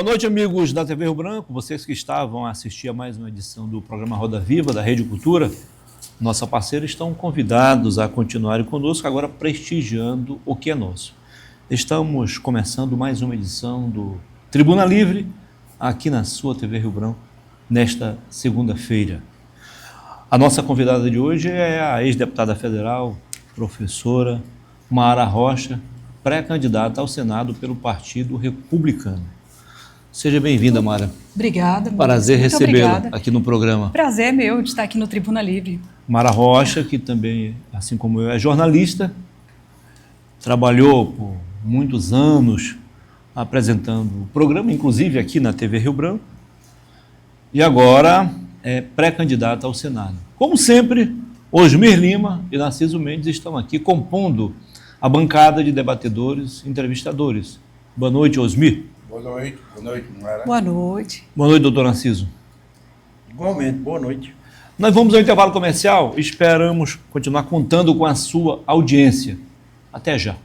Boa noite, amigos da TV Rio Branco, vocês que estavam a assistir a mais uma edição do programa Roda Viva, da Rede Cultura, nossa parceira, estão convidados a continuarem conosco, agora prestigiando o que é nosso. Estamos começando mais uma edição do Tribuna Livre, aqui na sua TV Rio Branco, nesta segunda-feira. A nossa convidada de hoje é a ex-deputada federal, professora Mara Rocha, pré-candidata ao Senado pelo Partido Republicano. Seja bem-vinda, Mara. Obrigada. Prazer recebê-la aqui no programa. Prazer é meu de estar aqui no Tribuna Livre. Mara Rocha, que também, assim como eu, é jornalista, trabalhou por muitos anos apresentando o programa, inclusive aqui na TV Rio Branco, e agora é pré-candidata ao Senado. Como sempre, Osmir Lima e Narciso Mendes estão aqui compondo a bancada de debatedores e entrevistadores. Boa noite, Osmir. Boa noite, Mara. Boa noite. Boa noite, doutor Narciso. Igualmente, boa noite. Nós vamos ao intervalo comercial e esperamos continuar contando com a sua audiência. Até já.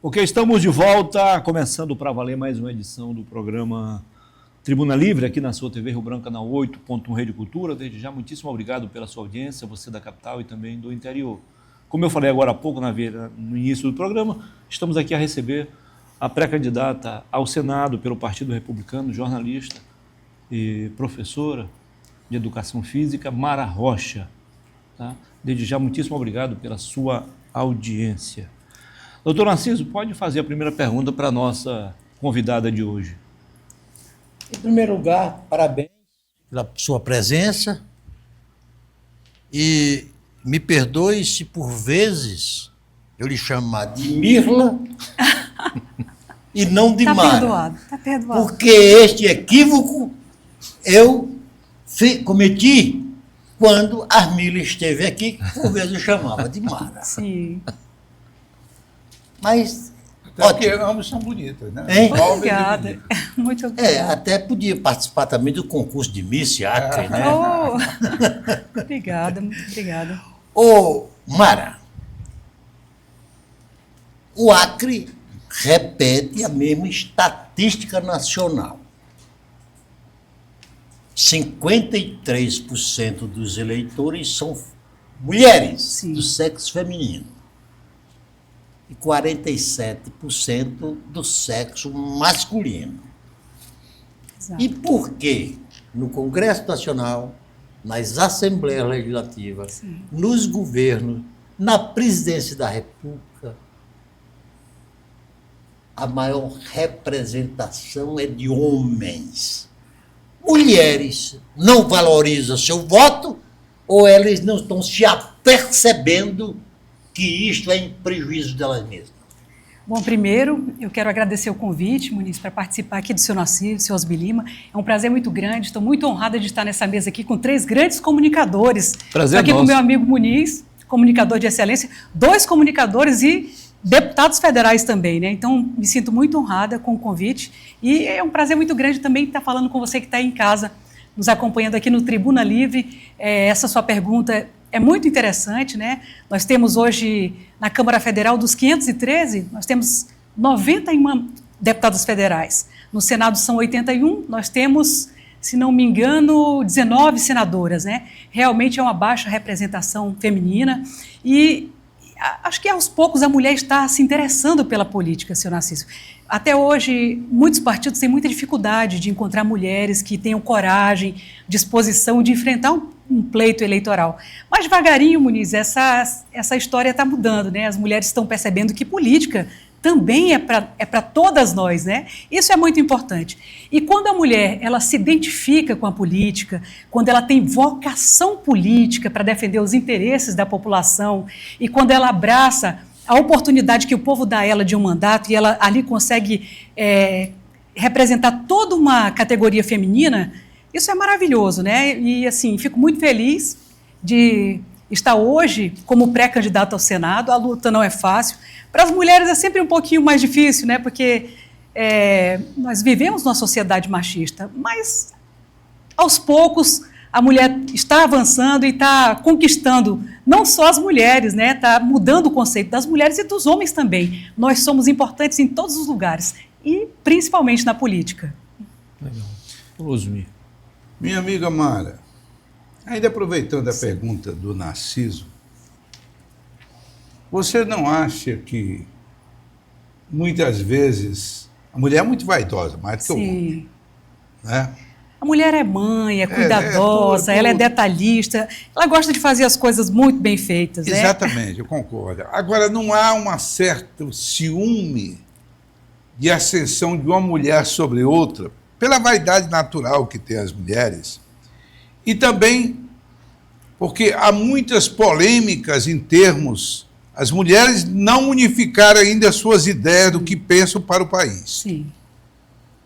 Ok, estamos de volta, começando para valer mais uma edição do programa Tribuna Livre, aqui na sua TV Rio Branco, canal 8.1 Rede Cultura. Desde já, muitíssimo obrigado pela sua audiência, você da capital e também do interior. Como eu falei agora há pouco no início do programa, estamos aqui a receber a pré-candidata ao Senado pelo Partido Republicano, jornalista e professora de Educação Física, Mara Rocha. Tá? Desde já, muitíssimo obrigado pela sua audiência. Doutor Narciso, pode fazer a primeira pergunta para a nossa convidada de hoje. Em primeiro lugar, parabéns pela sua presença e me perdoe se por vezes eu lhe chamar de Mirla e não de Mara. Está perdoado. Porque este equívoco eu cometi quando a Mirla esteve aqui, por vezes eu chamava de Mara. Sim. Mas, até porque ambos são bonitas, né? Obrigada. Muito obrigada. Até podia participar também do concurso de Miss Acre, né? Oh. Obrigada, muito obrigada. Ô, Mara, o Acre repete a mesma estatística nacional. 53% dos eleitores são mulheres. Sim. Do sexo feminino. E 47% do sexo masculino. Exato. E por que no Congresso Nacional, nas Assembleias Legislativas, sim, nos governos, na presidência da República, a maior representação é de homens? Mulheres não valorizam seu voto ou elas não estão se apercebendo que isto é em prejuízo delas mesmas? Bom, primeiro, eu quero agradecer o convite, Muniz, para participar aqui do seu Narciso, do seu Osmir Lima. É um prazer muito grande, estou muito honrada de estar nessa mesa aqui com 3 grandes comunicadores. Prazer aqui nosso. Com o meu amigo Muniz, comunicador de excelência, 2 comunicadores e deputados federais também, né? Então, me sinto muito honrada com o convite e é um prazer muito grande também estar falando com você que está aí em casa, nos acompanhando aqui no Tribuna Livre. Essa sua pergunta é muito interessante, né? Nós temos hoje, na Câmara Federal, dos 513, nós temos 91 deputados federais. No Senado são 81, nós temos, se não me engano, 19 senadoras, né? Realmente é uma baixa representação feminina e acho que aos poucos a mulher está se interessando pela política, senhor Narciso. Até hoje, muitos partidos têm muita dificuldade de encontrar mulheres que tenham coragem, disposição de enfrentar um pleito eleitoral. Mas devagarinho, Muniz, essa história está mudando, né? As mulheres estão percebendo que política também é para todas nós, né? Isso é muito importante. E quando a mulher ela se identifica com a política, quando ela tem vocação política para defender os interesses da população e quando ela abraça a oportunidade que o povo dá a ela de um mandato e ela ali consegue representar toda uma categoria feminina, isso é maravilhoso, né? E assim, fico muito feliz de está hoje como pré-candidato ao Senado. A luta não é fácil. Para as mulheres é sempre um pouquinho mais difícil, né? Porque nós vivemos numa sociedade machista, mas aos poucos a mulher está avançando e está conquistando não só as mulheres, né? Está mudando o conceito das mulheres e dos homens também. Nós somos importantes em todos os lugares e principalmente na política. Legal. Osmi. Minha amiga Mara, ainda aproveitando a pergunta do Narciso, você não acha que muitas vezes a mulher é muito vaidosa, mais do que o homem, né? A mulher é mãe, é cuidadosa, ela é detalhista, ela gosta de fazer as coisas muito bem feitas, né? Exatamente, eu concordo. Agora, não há um certo ciúme de ascensão de uma mulher sobre outra, pela vaidade natural que tem as mulheres, e também porque há muitas polêmicas em termos, as mulheres não unificaram ainda as suas ideias do que pensam para o país. Sim.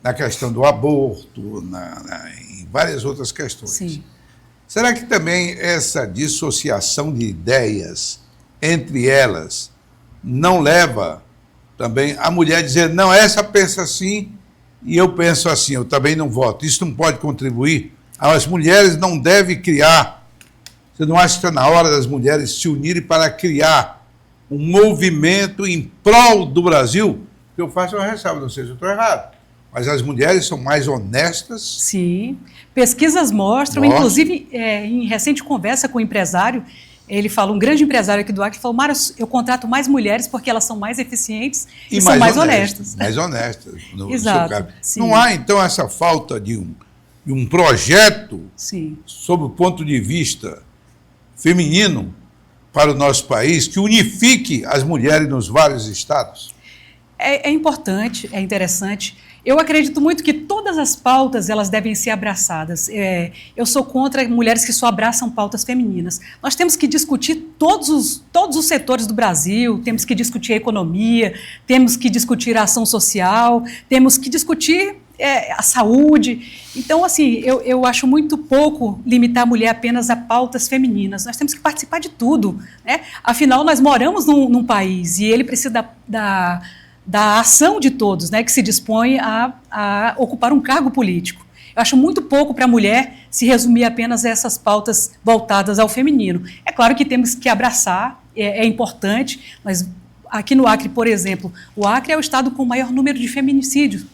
Na questão do aborto, em várias outras questões. Sim. Será que também essa dissociação de ideias entre elas não leva também a mulher a dizer, não, essa pensa assim e eu penso assim, eu também não voto. Isso não pode contribuir? As mulheres não devem criar. Você não acha que está na hora das mulheres se unirem para criar um movimento em prol do Brasil? Que eu faço uma ressalva, não sei se eu estou errado. Mas as mulheres são mais honestas. Sim. Pesquisas mostram, inclusive, em recente conversa com um empresário, ele falou, um grande empresário aqui do Acre, falou, Mara, eu contrato mais mulheres porque elas são mais eficientes e são mais honestas. Mais honestas. Exato. Não há, então, essa falta de um projeto, sim, sob o ponto de vista feminino, para o nosso país, que unifique as mulheres nos vários estados? É importante, é interessante. Eu acredito muito que todas as pautas elas devem ser abraçadas. Eu sou contra mulheres que só abraçam pautas femininas. Nós temos que discutir todos os setores do Brasil, temos que discutir a economia, temos que discutir a ação social, temos que discutir a saúde. Então, assim, eu acho muito pouco limitar a mulher apenas a pautas femininas. Nós temos que participar de tudo, né? Afinal, nós moramos num país e ele precisa da ação de todos, né, que se dispõe a ocupar um cargo político. Eu acho muito pouco para a mulher se resumir apenas a essas pautas voltadas ao feminino. É claro que temos que abraçar, é importante, mas aqui no Acre, por exemplo, o Acre é o estado com o maior número de feminicídios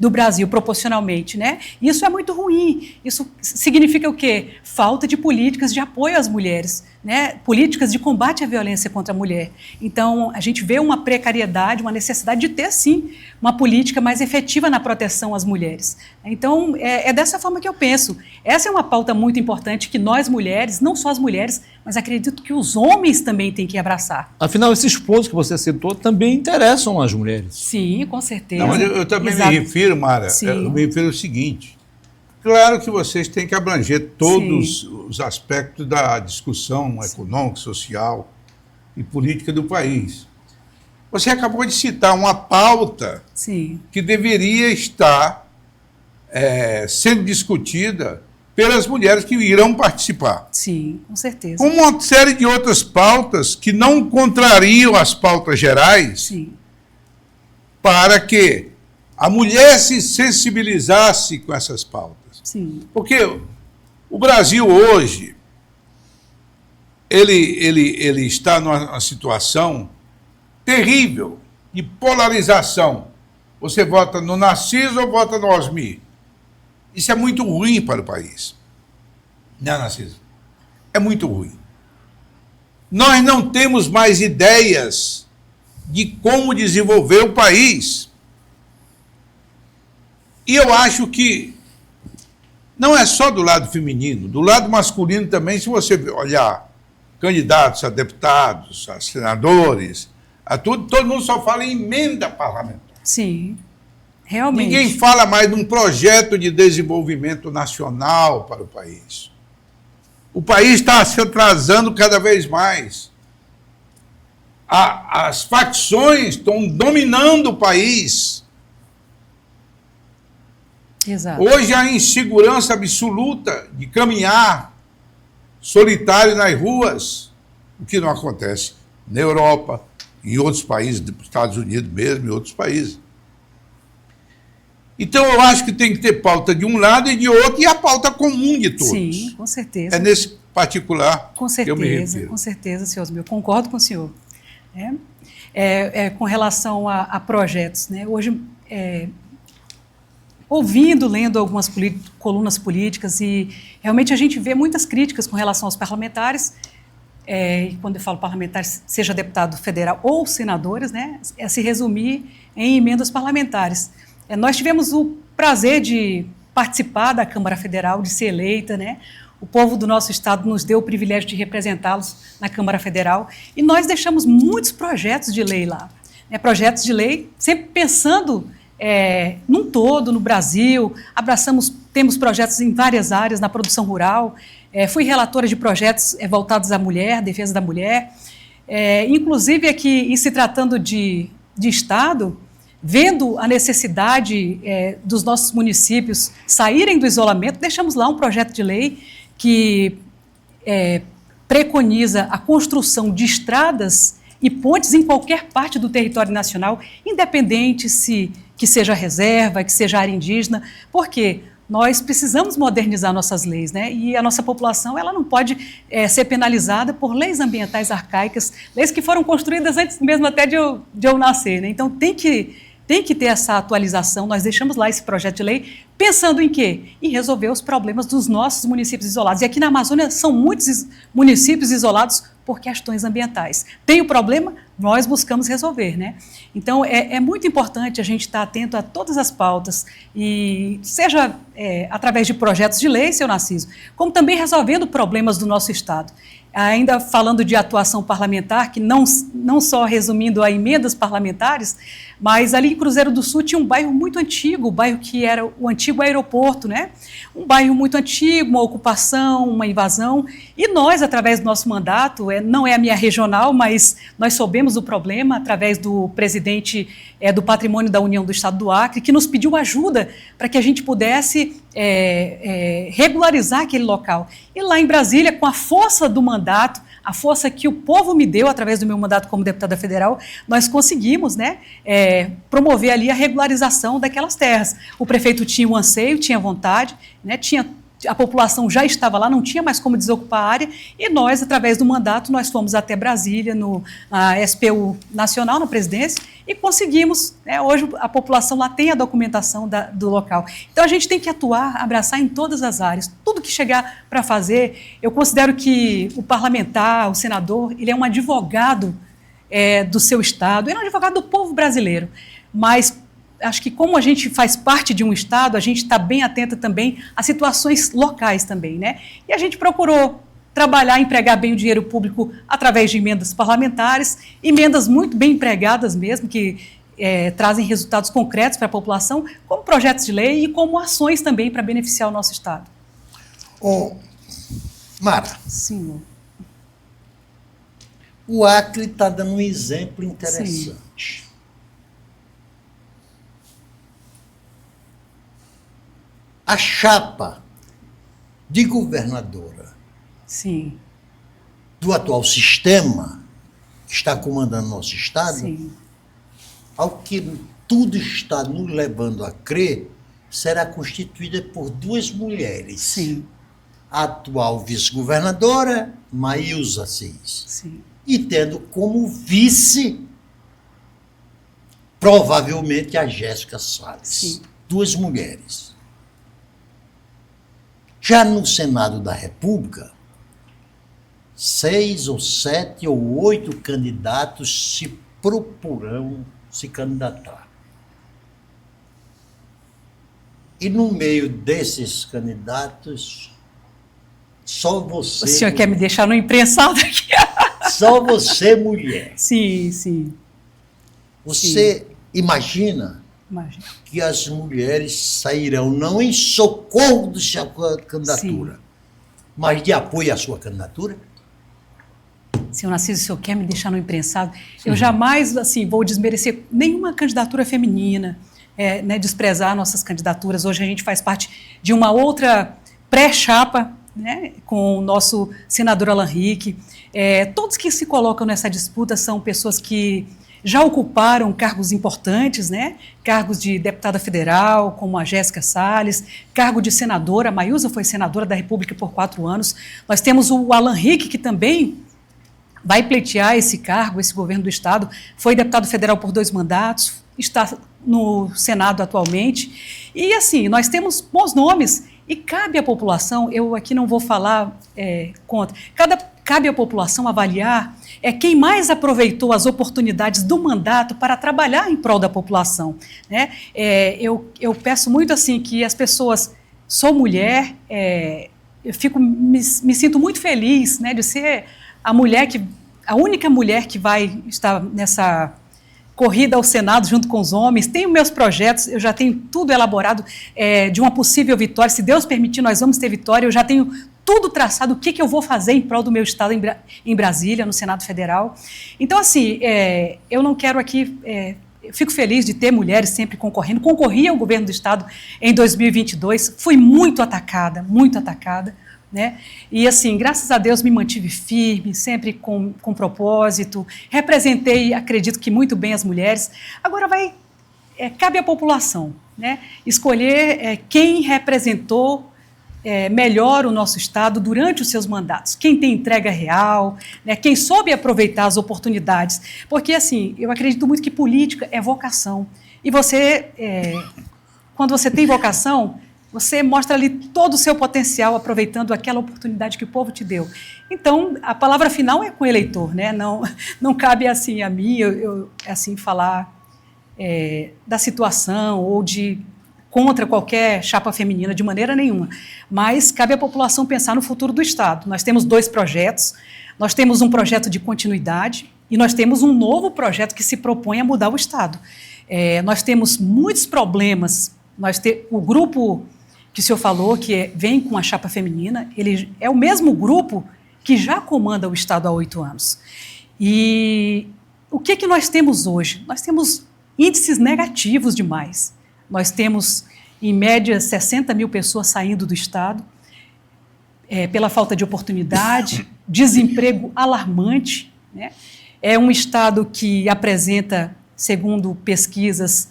do Brasil, proporcionalmente, né? Isso é muito ruim. Isso significa o quê? Falta de políticas de apoio às mulheres, né? Políticas de combate à violência contra a mulher. Então, a gente vê uma precariedade, uma necessidade de ter, sim, uma política mais efetiva na proteção às mulheres. Então, é dessa forma que eu penso. Essa é uma pauta muito importante que nós mulheres, não só as mulheres, mas acredito que os homens também têm que abraçar. Afinal, esses pontos que você citou também interessam as mulheres. Sim, com certeza. Não, mas eu também me refiro, Mara, eu me refiro ao seguinte. Claro que vocês têm que abranger todos os aspectos da discussão econômica, social e política do país. Você acabou de citar uma pauta que deveria estar sendo discutida pelas mulheres que irão participar. Sim, com certeza. Com uma série de outras pautas que não contrariam as pautas gerais, sim, para que a mulher se sensibilizasse com essas pautas. Sim. Porque o Brasil hoje, ele está numa situação terrível de polarização. Você vota no Narciso ou vota no Osmi? Isso é muito ruim para o país. Não, Narciso? É muito ruim. Nós não temos mais ideias de como desenvolver o país. E eu acho que não é só do lado feminino, do lado masculino também, se você olhar candidatos a deputados, a senadores, a tudo, todo mundo só fala em emenda parlamentar. Sim, realmente. Ninguém fala mais de um projeto de desenvolvimento nacional para o país. O país está se atrasando cada vez mais. As facções estão dominando o país. Exato. Hoje há insegurança absoluta de caminhar solitário nas ruas. o que não acontece na Europa, em outros países, nos Estados Unidos mesmo, em outros países. Então, eu acho que tem que ter pauta de um lado e de outro, e a pauta comum de todos. Sim, com certeza. É nesse particular com que eu me certeza, refiro. com certeza, senhor Osmir, eu concordo com o senhor. Com relação a projetos, né? Hoje, ouvindo, lendo algumas colunas políticas, e realmente a gente vê muitas críticas com relação aos parlamentares, quando eu falo parlamentares, seja deputado federal ou senadores, né? Se resumir em emendas parlamentares. Nós tivemos o prazer de participar da Câmara Federal, de ser eleita, né? O povo do nosso estado nos deu o privilégio de representá-los na Câmara Federal, e nós deixamos muitos projetos de lei lá, né? Projetos de lei sempre pensando num todo, no Brasil. Temos projetos em várias áreas, na produção rural, fui relatora de projetos voltados à mulher, defesa da mulher, inclusive aqui, em se tratando de Estado, vendo a necessidade dos nossos municípios saírem do isolamento, deixamos lá um projeto de lei que preconiza a construção de estradas e pontes em qualquer parte do território nacional, independente que seja reserva, que seja área indígena, porque nós precisamos modernizar nossas leis, né? E a nossa população, ela não pode ser penalizada por leis ambientais arcaicas, leis que foram construídas antes mesmo até de eu nascer, né? Então tem que ter essa atualização. Nós deixamos lá esse projeto de lei pensando em quê? Em resolver os problemas dos nossos municípios isolados. E aqui na Amazônia são muitos municípios isolados por questões ambientais. Tem o problema, nós buscamos resolver, né? Então, é muito importante a gente estar atento a todas as pautas, e seja através de projetos de lei, seu Narciso, como também resolvendo problemas do nosso Estado. Ainda falando de atuação parlamentar, que não só resumindo a emendas parlamentares, mas ali em Cruzeiro do Sul tinha um bairro muito antigo, o bairro que era o antigo aeroporto, né? Um bairro muito antigo, uma ocupação, uma invasão, e nós, através do nosso mandato, não é a minha regional, mas nós soubemos o problema através do presidente do Patrimônio da União do Estado do Acre, que nos pediu ajuda para que a gente pudesse regularizar aquele local. E lá em Brasília, com a força do mandato, a força que o povo me deu através do meu mandato como deputada federal, nós conseguimos, né, promover ali a regularização daquelas terras. O prefeito tinha o anseio, tinha vontade, né, a população já estava lá, não tinha mais como desocupar a área, e nós, através do mandato, nós fomos até Brasília, na SPU Nacional, na presidência, e conseguimos, hoje a população lá tem a documentação do local. Então a gente tem que atuar, abraçar em todas as áreas, tudo que chegar para fazer. Eu considero que o parlamentar, o senador, ele é um advogado do seu estado, ele é um advogado do povo brasileiro, mas acho que como a gente faz parte de um Estado, a gente está bem atenta também a situações locais também, né? E a gente procurou trabalhar, empregar bem o dinheiro público através de emendas parlamentares, emendas muito bem empregadas mesmo, que trazem resultados concretos para a população, como projetos de lei e como ações também para beneficiar o nosso Estado. Mara. Sim. O Acre está dando um exemplo interessante. Sim. A chapa de governadora Sim. do atual sistema que está comandando nosso Estado, Sim. ao que tudo está nos levando a crer, será constituída por duas mulheres. Sim. A atual vice-governadora, Maílza Assis. Sim. E tendo como vice, provavelmente, a Jéssica Salles. Sim. Duas mulheres. Já no Senado da República, 6 ou 7 ou 8 candidatos se proporão se candidatar. E no meio desses candidatos, só você... O senhor quer me deixar no imprensado aqui? Só você, mulher. Sim, sim. Você imagina que as mulheres sairão não em socorro de sua candidatura, sim, mas de apoio à sua candidatura? Senhor Narciso, o senhor quer me deixar no imprensado? Eu jamais vou desmerecer nenhuma candidatura feminina, desprezar nossas candidaturas. Hoje a gente faz parte de uma outra pré-chapa né, com o nosso senador Alan Rick. Todos que se colocam nessa disputa são pessoas que já ocuparam cargos importantes, né? Cargos de deputada federal, como a Jéssica Salles, cargo de senadora, a Maísa foi senadora da República por 4 anos. Nós temos o Alan Rick, que também vai pleitear esse cargo, esse governo do Estado, foi deputado federal por 2 mandatos, está no Senado atualmente. E assim, nós temos bons nomes e cabe à população, eu aqui não vou falar contra, cabe à população avaliar quem mais aproveitou as oportunidades do mandato para trabalhar em prol da população, né? Eu peço muito assim que as pessoas, sou mulher, me sinto muito feliz, né, de ser a única mulher que vai estar nessa corrida ao Senado junto com os homens. Tenho meus projetos, eu já tenho tudo elaborado de uma possível vitória. Se Deus permitir, nós vamos ter vitória. Eu já tenho tudo traçado, o que eu vou fazer em prol do meu estado em Brasília, no Senado Federal. Então, assim, eu não quero aqui... eu fico feliz de ter mulheres sempre concorrendo. Concorri ao governo do estado em 2022, fui muito atacada, né? E assim, graças a Deus me mantive firme, sempre com propósito, representei, acredito que muito bem as mulheres. Agora cabe à população, né, escolher quem representou melhor o nosso estado durante os seus mandatos, quem tem entrega real, né, quem soube aproveitar as oportunidades, porque assim, eu acredito muito que política é vocação, e você, quando você tem vocação, você mostra ali todo o seu potencial, aproveitando aquela oportunidade que o povo te deu. Então, a palavra final é com o eleitor, né? Não cabe assim a mim, eu assim, falar da situação ou contra qualquer chapa feminina, de maneira nenhuma. Mas cabe à população pensar no futuro do Estado. Nós temos 2 projetos, nós temos um projeto de continuidade e nós temos um novo projeto que se propõe a mudar o Estado. Nós temos muitos problemas, o grupo que o senhor falou, que vem com a chapa feminina, ele é o mesmo grupo que já comanda o Estado há 8 anos. E o que nós temos hoje? Nós temos índices negativos demais. Nós temos, em média, 60 mil pessoas saindo do Estado pela falta de oportunidade, desemprego alarmante, né? É um Estado que apresenta, segundo pesquisas,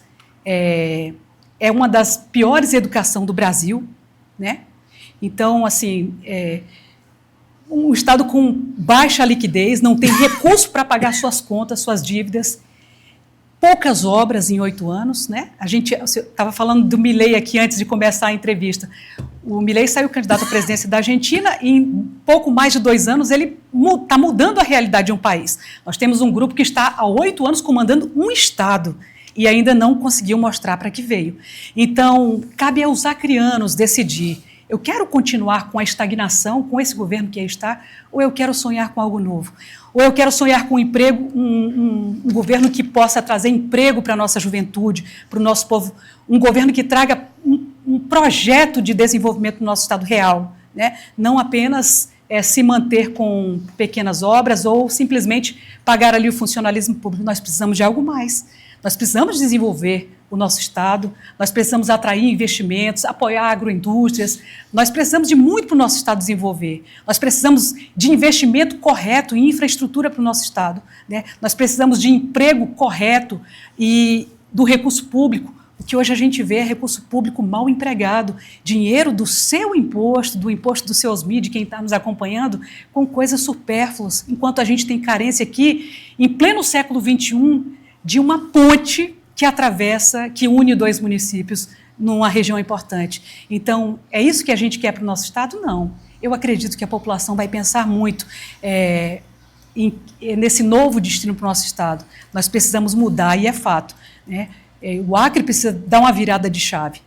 uma das piores educação do Brasil, né? Então, assim, um Estado com baixa liquidez, não tem recurso para pagar suas contas, suas dívidas, poucas obras em 8 anos, né? Você estava falando do Milei aqui antes de começar a entrevista. O Milei saiu candidato à presidência da Argentina e em pouco mais de 2 anos ele está mudando a realidade de um país. Nós temos um grupo que está há 8 anos comandando um Estado e ainda não conseguiu mostrar para que veio. Então, cabe aos acrianos decidir, eu quero continuar com a estagnação, com esse governo que aí está, ou eu quero sonhar com algo novo? Ou eu quero sonhar com um emprego, um governo que possa trazer emprego para a nossa juventude, para o nosso povo, um governo que traga um projeto de desenvolvimento no nosso Estado real, né? Não apenas se manter com pequenas obras ou simplesmente pagar ali o funcionalismo público. Nós precisamos de algo mais. Nós precisamos desenvolver o nosso Estado, nós precisamos atrair investimentos, apoiar agroindústrias, nós precisamos de muito para o nosso Estado desenvolver, nós precisamos de investimento correto em infraestrutura para o nosso Estado, né? Nós precisamos de emprego correto e do recurso público. O que hoje a gente vê é recurso público mal empregado, dinheiro do seu imposto, do imposto do seu OSMI, de quem está nos acompanhando, com coisas supérfluas, enquanto a gente tem carência aqui, em pleno século XXI, de uma ponte que atravessa, que une 2 municípios numa região importante. Então, é isso que a gente quer para o nosso Estado? Não. Eu acredito que a população vai pensar muito nesse novo destino para o nosso Estado. Nós precisamos mudar, e é fato, né? O Acre precisa dar uma virada de chave.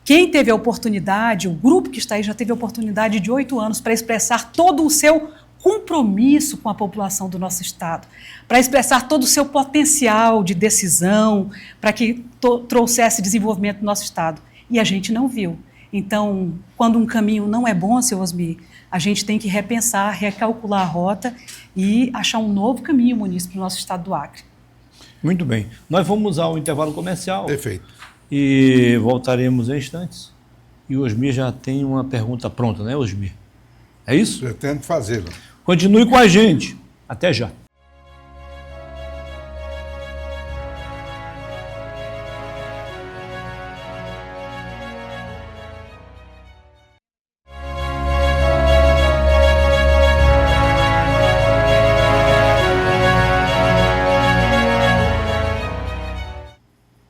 Quem teve a oportunidade, o grupo que está aí já teve a oportunidade de 8 anos para expressar todo o seu compromisso com a população do nosso Estado, para expressar todo o seu potencial de decisão, para que trouxesse desenvolvimento no nosso Estado. E a gente não viu. Então, quando um caminho não é bom, seu Osmi, a gente tem que repensar, recalcular a rota e achar um novo caminho, munícipe, para o nosso Estado do Acre. Muito bem. Nós vamos ao intervalo comercial. Perfeito. E voltaremos em instantes. E o Osmir já tem uma pergunta pronta, né, Osmir? É isso? Pretendo fazê-lo. Continue com a gente. Até já.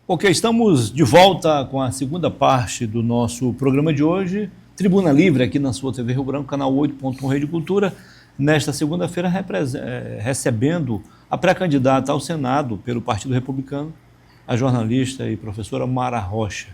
Ok, estamos de volta com a segunda parte do nosso programa de hoje, Tribuna Livre, aqui na sua TV Rio Branco, canal 8.1 Rede Cultura, nesta segunda-feira recebendo a pré-candidata ao Senado pelo Partido Republicano, a jornalista e professora Mara Rocha.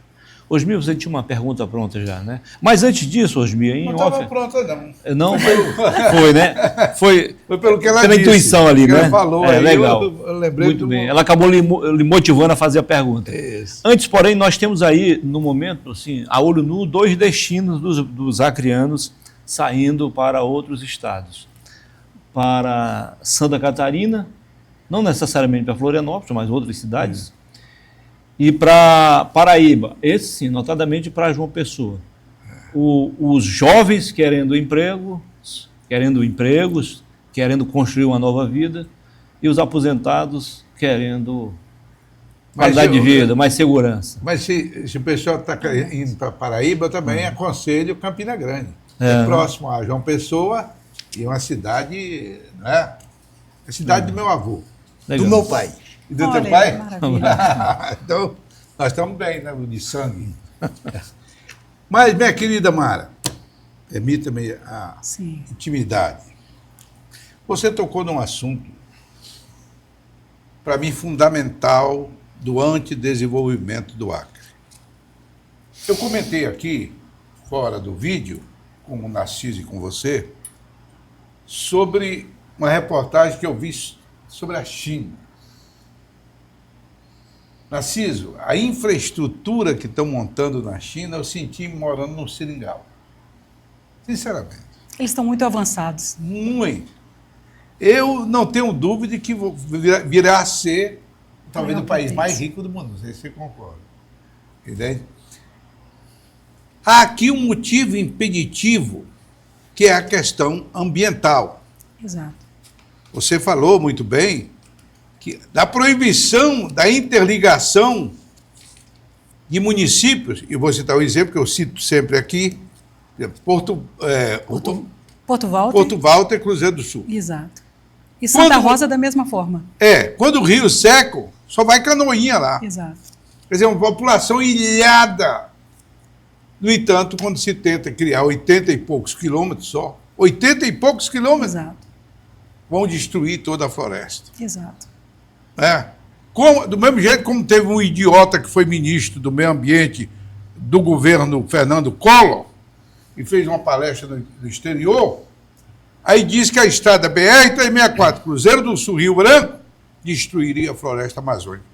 Osmi, você tinha uma pergunta pronta já, né? Mas antes disso, Osmi, em Não off... estava pronta, não. Não, foi, né? Foi pelo que ela pela disse, intuição ali, né? Ela falou, é, aí legal. Eu lembrei. Muito bem. Ela acabou lhe motivando a fazer a pergunta. Isso. Antes, porém, nós temos aí, no momento, assim, a olho nu, dois destinos dos acrianos saindo para outros estados. Para Santa Catarina, não necessariamente para Florianópolis, mas outras cidades, e para Paraíba, esse sim, notadamente para João Pessoa. Os jovens querendo empregos, querendo construir uma nova vida, e os aposentados querendo qualidade de vida, mais segurança. Mas se o pessoal está indo para Paraíba, eu também aconselho Campina Grande. É próximo a João Pessoa e uma cidade, né? É a cidade do meu avô. Legal. Do meu pai. E do teu pai? Maravilha. Então, nós estamos bem, né? De sangue. Mas, minha querida Mara, permita-me a intimidade. Você tocou num assunto, para mim, fundamental do antidesenvolvimento do Acre. Eu comentei aqui, fora do vídeo, com o Narciso e com você, sobre uma reportagem que eu vi sobre a China. Narciso, a infraestrutura que estão montando na China, eu senti morando no Seringal. Sinceramente. Eles estão muito avançados. Muito. Eu não tenho dúvida de que virá a ser, talvez, o país mais rico do mundo. Não sei se você concorda. Entende? Há aqui um motivo impeditivo, que é a questão ambiental. Exato. Você falou muito bem da proibição da interligação de municípios, e vou citar um exemplo que eu cito sempre aqui, Porto Walter e Cruzeiro do Sul. Exato. E Santa Rosa da mesma forma. Quando o rio seca, só vai canoinha lá. Exato. Quer dizer, uma população ilhada. No entanto, quando se tenta criar 80 e poucos quilômetros só, 80 e poucos quilômetros, Exato. Vão destruir toda a floresta. Exato. Do mesmo jeito como teve um idiota que foi ministro do meio ambiente do governo Fernando Collor e fez uma palestra no exterior, aí disse que a estrada BR-364, Cruzeiro do Sul, Rio Branco, destruiria a floresta amazônica.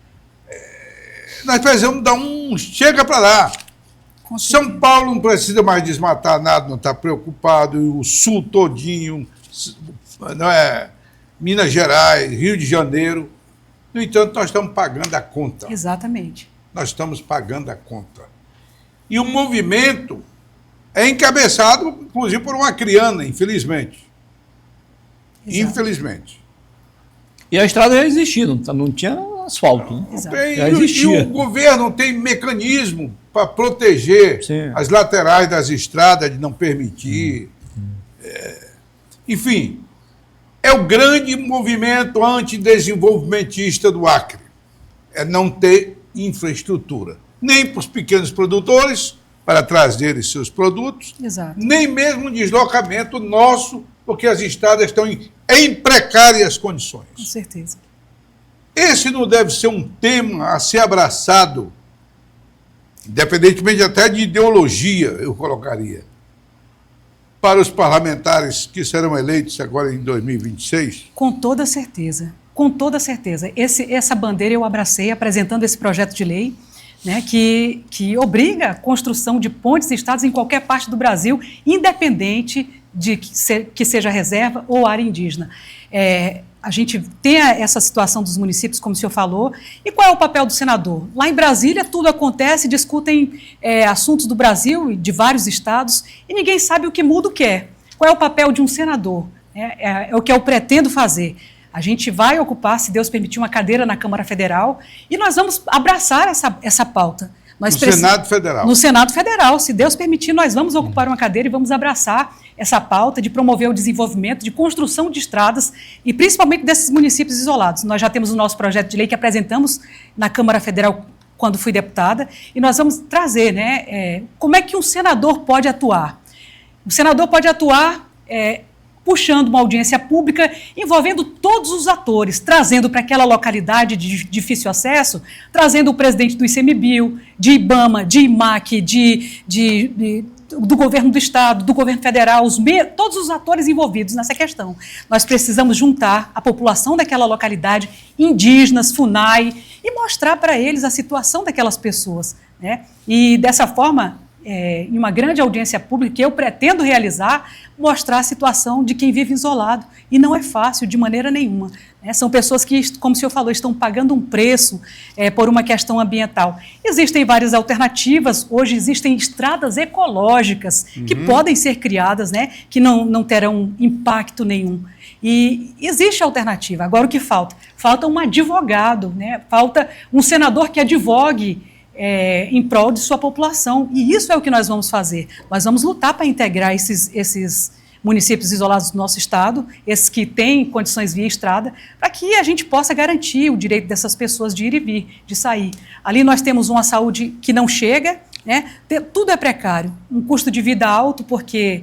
Nós precisamos dar chega para lá. São Paulo não precisa mais desmatar nada, não está preocupado, o Sul todinho, não é? Minas Gerais, Rio de Janeiro. No entanto, nós estamos pagando a conta. Exatamente. Nós estamos pagando a conta. E o movimento é encabeçado, inclusive, por uma acriana, infelizmente. Exato. Infelizmente. E a estrada já existia, não tinha asfalto. Né? Exato. Já existia. E o governo tem mecanismo para proteger Sim. as laterais das estradas, de não permitir. Enfim, é o grande movimento antidesenvolvimentista do Acre. É não ter infraestrutura. Nem para os pequenos produtores, para trazerem seus produtos, Exato. nem mesmo um deslocamento nosso, porque as estradas estão em precárias condições. Com certeza. Esse não deve ser um tema a ser abraçado, independentemente até de ideologia, eu colocaria, para os parlamentares que serão eleitos agora em 2026? Com toda certeza. Com toda certeza. Essa bandeira eu abracei apresentando esse projeto de lei, né, que obriga a construção de pontes e estradas em qualquer parte do Brasil, independente de que seja reserva ou área indígena. A gente tem essa situação dos municípios, como o senhor falou, e qual é o papel do senador? Lá em Brasília tudo acontece, discutem assuntos do Brasil e de vários estados, e ninguém sabe o que muda o que é. Qual é o papel de um senador? É o que eu pretendo fazer. A gente vai ocupar, se Deus permitir, uma cadeira na Câmara Federal e nós vamos abraçar essa pauta. No Senado Federal. No Senado Federal, se Deus permitir, nós vamos ocupar uma cadeira e vamos abraçar essa pauta de promover o desenvolvimento, de construção de estradas e principalmente desses municípios isolados. Nós já temos o nosso projeto de lei que apresentamos na Câmara Federal quando fui deputada e nós vamos trazer, como é que um senador pode atuar. O senador pode atuar puxando uma audiência pública, envolvendo todos os atores, trazendo para aquela localidade de difícil acesso, trazendo o presidente do ICMBio, de IBAMA, de IMAC, do governo do Estado, do governo federal, todos os atores envolvidos nessa questão. Nós precisamos juntar a população daquela localidade, indígenas, FUNAI, e mostrar para eles a situação daquelas pessoas. E dessa forma, em uma grande audiência pública que eu pretendo realizar, mostrar a situação de quem vive isolado. E não é fácil de maneira nenhuma. São pessoas que, como o senhor falou, estão pagando um preço por uma questão ambiental. Existem várias alternativas. Hoje existem estradas ecológicas que podem ser criadas, que não terão impacto nenhum. E existe alternativa. Agora, o que falta? Falta um advogado, falta um senador que advogue em prol de sua população. E isso é o que nós vamos fazer. Nós vamos lutar para integrar esses municípios isolados do nosso estado, esses que têm condições via estrada, para que a gente possa garantir o direito dessas pessoas de ir e vir, de sair. Ali nós temos uma saúde que não chega, tudo é precário, um custo de vida alto, porque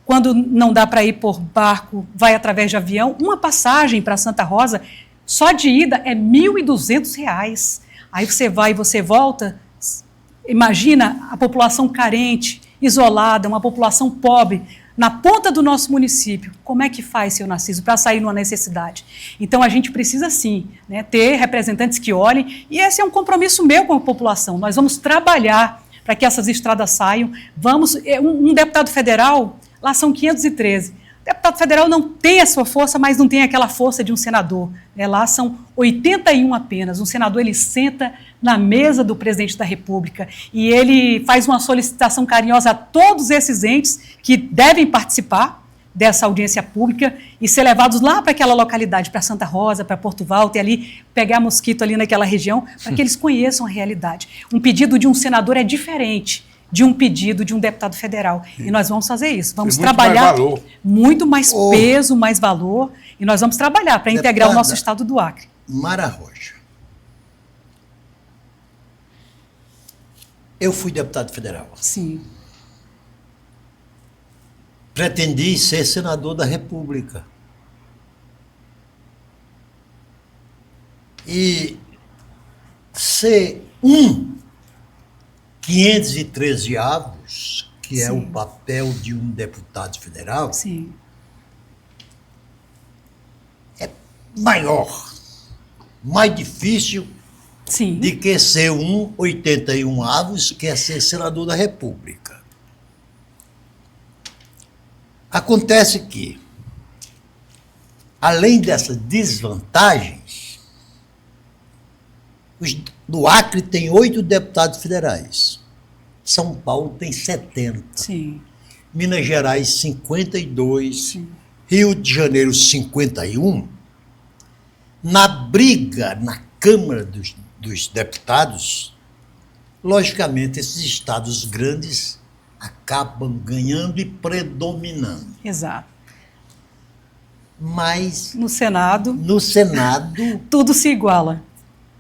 quando não dá para ir por barco, vai através de avião, uma passagem para Santa Rosa, só de ida é R$ 1.200. Aí você vai e você volta, imagina a população carente, isolada, uma população pobre, na ponta do nosso município. Como é que faz, seu Narciso, para sair numa necessidade? Então, a gente precisa, sim, ter representantes que olhem, e esse é um compromisso meu com a população. Nós vamos trabalhar para que essas estradas saiam. Um deputado federal, lá são 513. O deputado federal não tem a sua força, mas não tem aquela força de um senador. Lá são 81 apenas. Um senador, ele senta na mesa do presidente da República e ele faz uma solicitação carinhosa a todos esses entes que devem participar dessa audiência pública e ser levados lá para aquela localidade, para Santa Rosa, para Porto Walter, ali, pegar mosquito ali naquela região, para que eles conheçam a realidade. Um pedido de um senador é diferente de um pedido de um deputado federal. E nós vamos fazer isso. Vamos trabalhar muito mais peso, mais valor, e nós vamos trabalhar para integrar o nosso estado do Acre. Mara Rocha. Eu fui deputado federal. Sim. Pretendi ser senador da República. E ser 513 avos, que Sim. é o papel de um deputado federal, Sim. é maior, mais difícil Sim. de que ser 81 avos, que é ser senador da República. Acontece que, além dessas desvantagens, no Acre tem 8 deputados federais. São Paulo tem 70. Sim. Minas Gerais, 52. Sim. Rio de Janeiro, 51. Na briga na Câmara dos Deputados, logicamente, esses estados grandes acabam ganhando e predominando. Exato. Mas No Senado, no Senado tudo se iguala.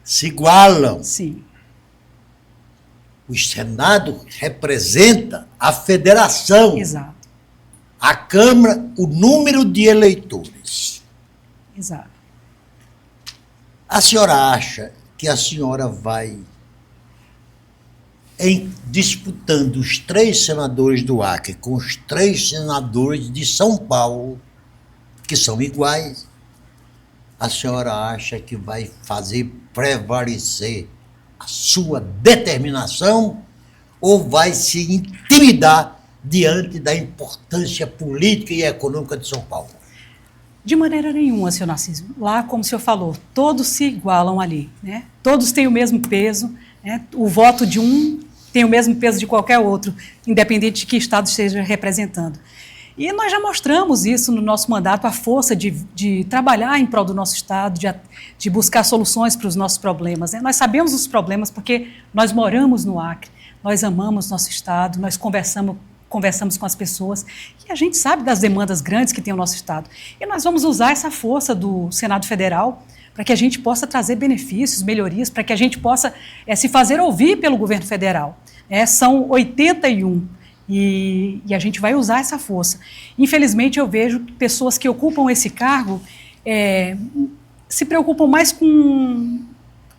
se igualam. Sim. O Senado representa a federação. Exato. A Câmara, o número de eleitores. Exato. A senhora acha que a senhora vai disputando os 3 senadores do Acre com os 3 senadores de São Paulo, que são iguais, a senhora acha que vai fazer prevalecer a sua determinação ou vai se intimidar diante da importância política e econômica de São Paulo? De maneira nenhuma, senhor Narciso. Lá, como o senhor falou, todos se igualam ali, Todos têm o mesmo peso, O voto de um tem o mesmo peso de qualquer outro, independente de que estado esteja representando. E nós já mostramos isso no nosso mandato, a força de trabalhar em prol do nosso Estado, de buscar soluções para os nossos problemas, né? Nós sabemos os problemas porque nós moramos no Acre, nós amamos nosso Estado, nós conversamos com as pessoas e a gente sabe das demandas grandes que tem o nosso Estado. E nós vamos usar essa força do Senado Federal para que a gente possa trazer benefícios, melhorias, para que a gente possa se fazer ouvir pelo governo federal. São 81 e a gente vai usar essa força. Infelizmente, eu vejo pessoas que ocupam esse cargo se preocupam mais com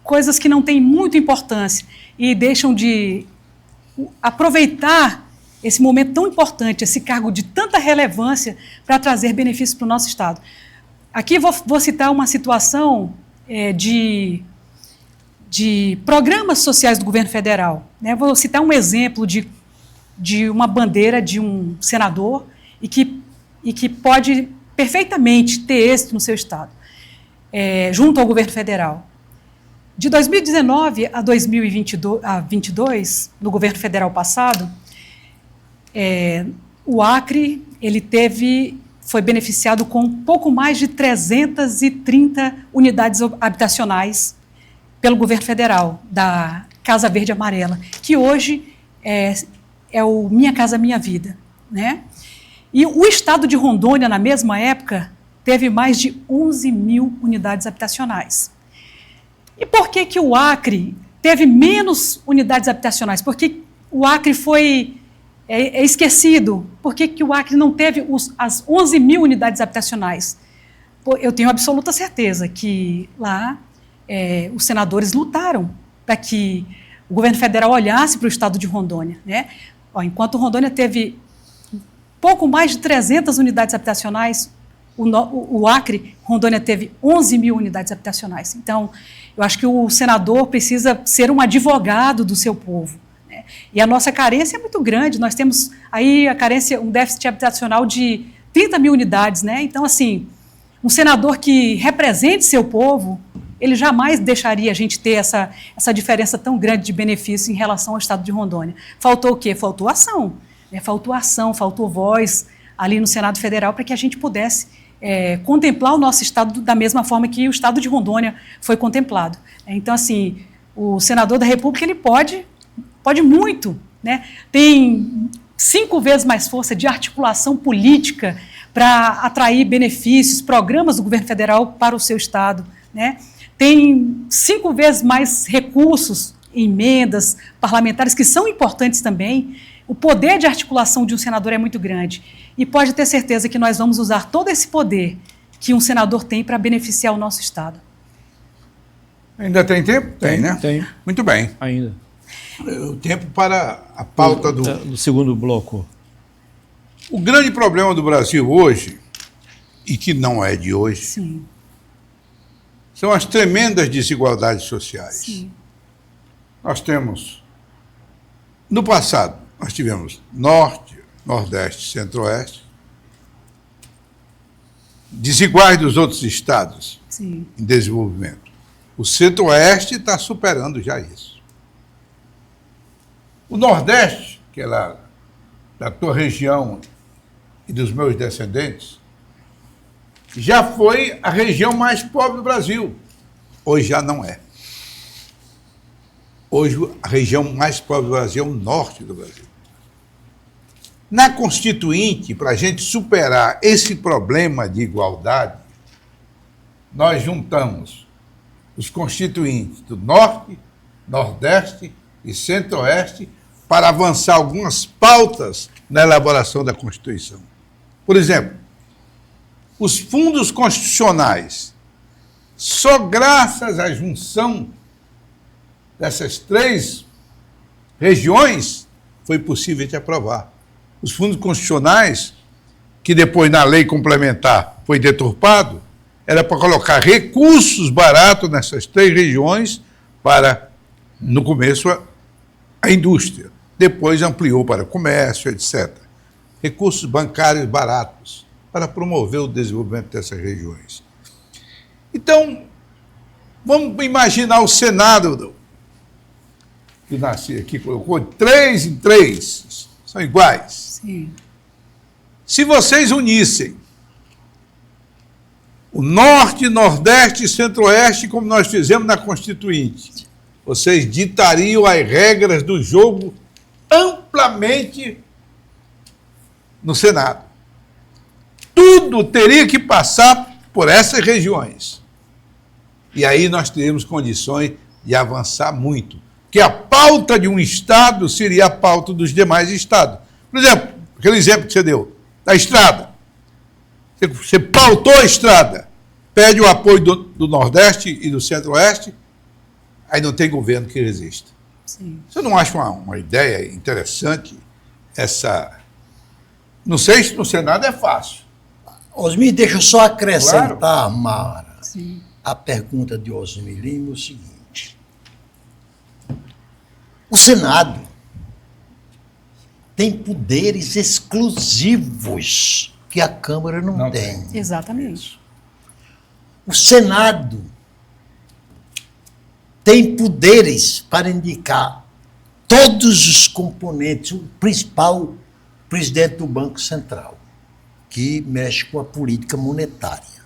coisas que não têm muita importância e deixam de aproveitar esse momento tão importante, esse cargo de tanta relevância para trazer benefícios para o nosso Estado. Aqui vou citar uma situação de programas sociais do governo federal, né? Vou citar um exemplo de uma bandeira de um senador e que pode perfeitamente ter êxito no seu Estado, junto ao governo federal. De 2019 a 2022, no governo federal passado, o Acre foi beneficiado com pouco mais de 330 unidades habitacionais pelo governo federal, da Casa Verde Amarela, que hoje é o Minha Casa Minha Vida, né? E o estado de Rondônia, na mesma época, teve mais de 11 mil unidades habitacionais. E por que o Acre teve menos unidades habitacionais? Porque o Acre foi esquecido. Por que o Acre não teve as 11 mil unidades habitacionais? Eu tenho absoluta certeza que lá os senadores lutaram para que o governo federal olhasse para o estado de Rondônia, né? Enquanto Rondônia teve pouco mais de 300 unidades habitacionais, o Acre, Rondônia, teve 11 mil unidades habitacionais. Então, eu acho que o senador precisa ser um advogado do seu povo, né? E a nossa carência é muito grande. Nós temos aí um déficit habitacional de 30 mil unidades, né? Então, assim, um senador que represente seu povo, ele jamais deixaria a gente ter essa diferença tão grande de benefício em relação ao estado de Rondônia. Faltou o quê? Faltou ação, né? Faltou ação, faltou voz ali no Senado Federal para que a gente pudesse contemplar o nosso estado da mesma forma que o estado de Rondônia foi contemplado. Então, assim, o senador da República, ele pode muito, né? Tem 5 vezes mais força de articulação política para atrair benefícios, programas do governo federal para o seu estado, né? Tem 5 vezes mais recursos, emendas parlamentares, que são importantes também. O poder de articulação de um senador é muito grande. E pode ter certeza que nós vamos usar todo esse poder que um senador tem para beneficiar o nosso Estado. Ainda tem tempo? Tem, né? Tem. Muito bem. Ainda. O tempo para a pauta do segundo bloco. O grande problema do Brasil hoje, e que não é de hoje, Sim. são as tremendas desigualdades sociais. Sim. Nós temos, no passado, nós tivemos Norte, Nordeste, Centro-Oeste, desiguais dos outros estados Sim. em desenvolvimento. O Centro-Oeste está superando já isso. O Nordeste, que é lá da tua região e dos meus descendentes, já foi a região mais pobre do Brasil. Hoje já não é. Hoje a região mais pobre do Brasil é o norte do Brasil. Na Constituinte, para a gente superar esse problema de igualdade, nós juntamos os constituintes do Norte, Nordeste e Centro-Oeste para avançar algumas pautas na elaboração da Constituição. Por exemplo, os fundos constitucionais, só graças à junção dessas 3 regiões foi possível de aprovar. Os fundos constitucionais, que depois na lei complementar foi deturpado, era para colocar recursos baratos nessas 3 regiões para, no começo, a indústria. Depois ampliou para comércio, etc. Recursos bancários baratos para promover o desenvolvimento dessas regiões. Então, vamos imaginar o Senado, que nasci aqui, colocou 3 em 3, são iguais. Sim. Se vocês unissem o Norte, Nordeste e Centro-Oeste, como nós fizemos na Constituinte, vocês ditariam as regras do jogo amplamente no Senado. Tudo teria que passar por essas regiões. E aí nós teríamos condições de avançar muito. Que a pauta de um Estado seria a pauta dos demais Estados. Por exemplo, aquele exemplo que você deu, da estrada. Você pautou a estrada, pede o apoio do Nordeste e do Centro-Oeste, aí não tem governo que resista. Sim. Você não acha uma ideia interessante essa... Não sei se no Senado é fácil. Osmir, deixa eu só acrescentar, Claro. Mara, Sim. a pergunta de Osmir Lima é o seguinte. O Senado tem poderes exclusivos que a Câmara não tem. Exatamente. O Senado tem poderes para indicar todos os componentes, o principal presidente do Banco Central, que mexe com a política monetária.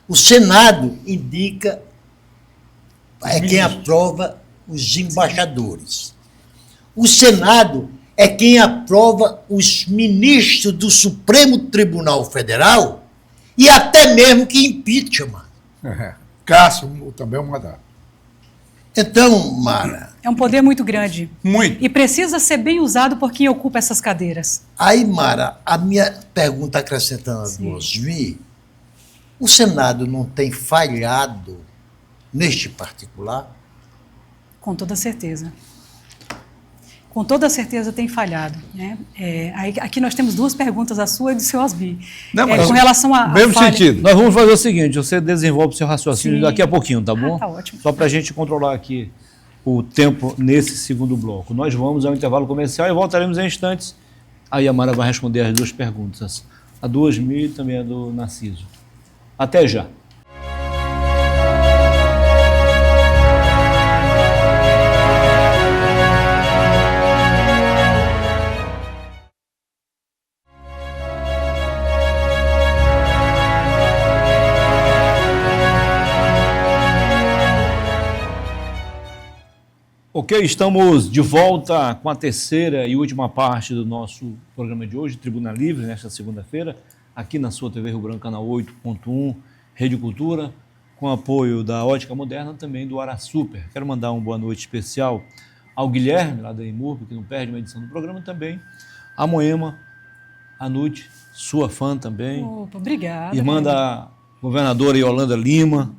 O Senado indica, é quem aprova os embaixadores. O Senado é quem aprova os ministros do Supremo Tribunal Federal e até mesmo que impeachment. Cássio também é uma data. Então, Mara, É um poder muito grande. Muito. E precisa ser bem usado por quem ocupa essas cadeiras. aí, Mara, a minha pergunta acrescentando a do Osmir, o Senado não tem falhado neste particular? Com toda certeza. Com toda certeza tem falhado. Né? Aqui nós temos duas perguntas, a sua e do seu Osmir. Não, mas com relação a mesmo falha... sentido. Nós vamos fazer o seguinte, você desenvolve o seu raciocínio Sim. daqui a pouquinho, tá bom? Tá ótimo. Só para a gente controlar aqui o tempo nesse segundo bloco. Nós vamos ao intervalo comercial e voltaremos em instantes. Aí a Mara vai responder as duas perguntas, a do Osmir e também a do Narciso. Até já. Ok, estamos de volta com a terceira e última parte do nosso programa de hoje, Tribuna Livre, nesta segunda-feira, aqui na sua TV Rio Branco, canal 8.1, Rede Cultura, com apoio da Ótica Moderna, também do Arasuper. Quero mandar uma boa noite especial ao Guilherme, lá da Imurb, que não perde uma edição do programa, também a Moema, a Nute, sua fã também, Opa, obrigada. irmã da governadora Yolanda Lima,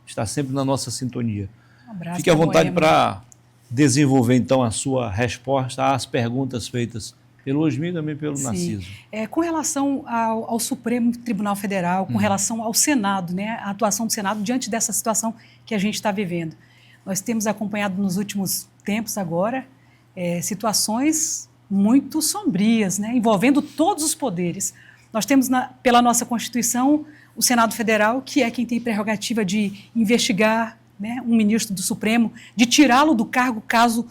está sempre na nossa sintonia. Um abraço Fique à pra vontade Moema. para desenvolver, então, a sua resposta às perguntas feitas pelo Osmir e também pelo Narciso. Com relação ao Supremo Tribunal Federal, com relação ao Senado, né, a atuação do Senado diante dessa situação que a gente está vivendo. Nós temos acompanhado nos últimos tempos agora situações muito sombrias, né, envolvendo todos os poderes. Nós temos, pela nossa Constituição, o Senado Federal, que é quem tem prerrogativa de investigar, né, um ministro do Supremo, de tirá-lo do cargo caso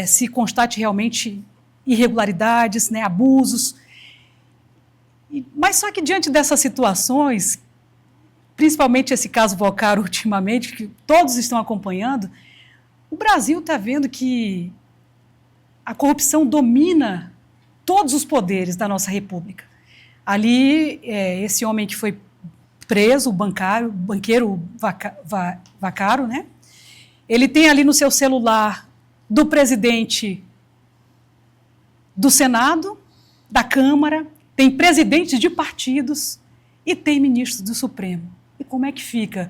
se constate realmente irregularidades, né, abusos. Mas só que diante dessas situações, principalmente esse caso Vocaro ultimamente, que todos estão acompanhando, o Brasil está vendo que a corrupção domina todos os poderes da nossa República. Ali, esse homem que foi preso, o banqueiro Vocaro, né? Ele tem ali no seu celular do presidente do Senado, da Câmara, tem presidentes de partidos e tem ministros do Supremo. E como é que fica?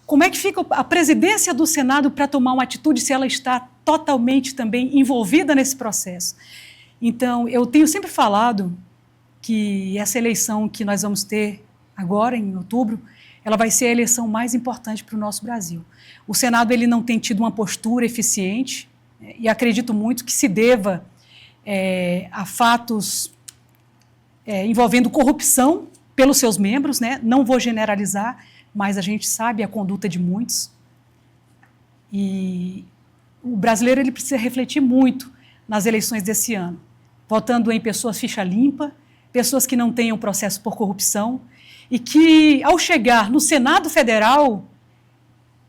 Como é que fica a presidência do Senado para tomar uma atitude se ela está totalmente também envolvida nesse processo? Então, eu tenho sempre falado que essa eleição que nós vamos ter agora, em outubro, ela vai ser a eleição mais importante para o nosso Brasil. O Senado ele não tem tido uma postura eficiente e acredito muito que se deva a fatos envolvendo corrupção pelos seus membros, né? Não vou generalizar, mas a gente sabe a conduta de muitos. E o brasileiro ele precisa refletir muito nas eleições desse ano, votando em pessoas ficha limpa, pessoas que não tenham processo por corrupção e que, ao chegar no Senado Federal,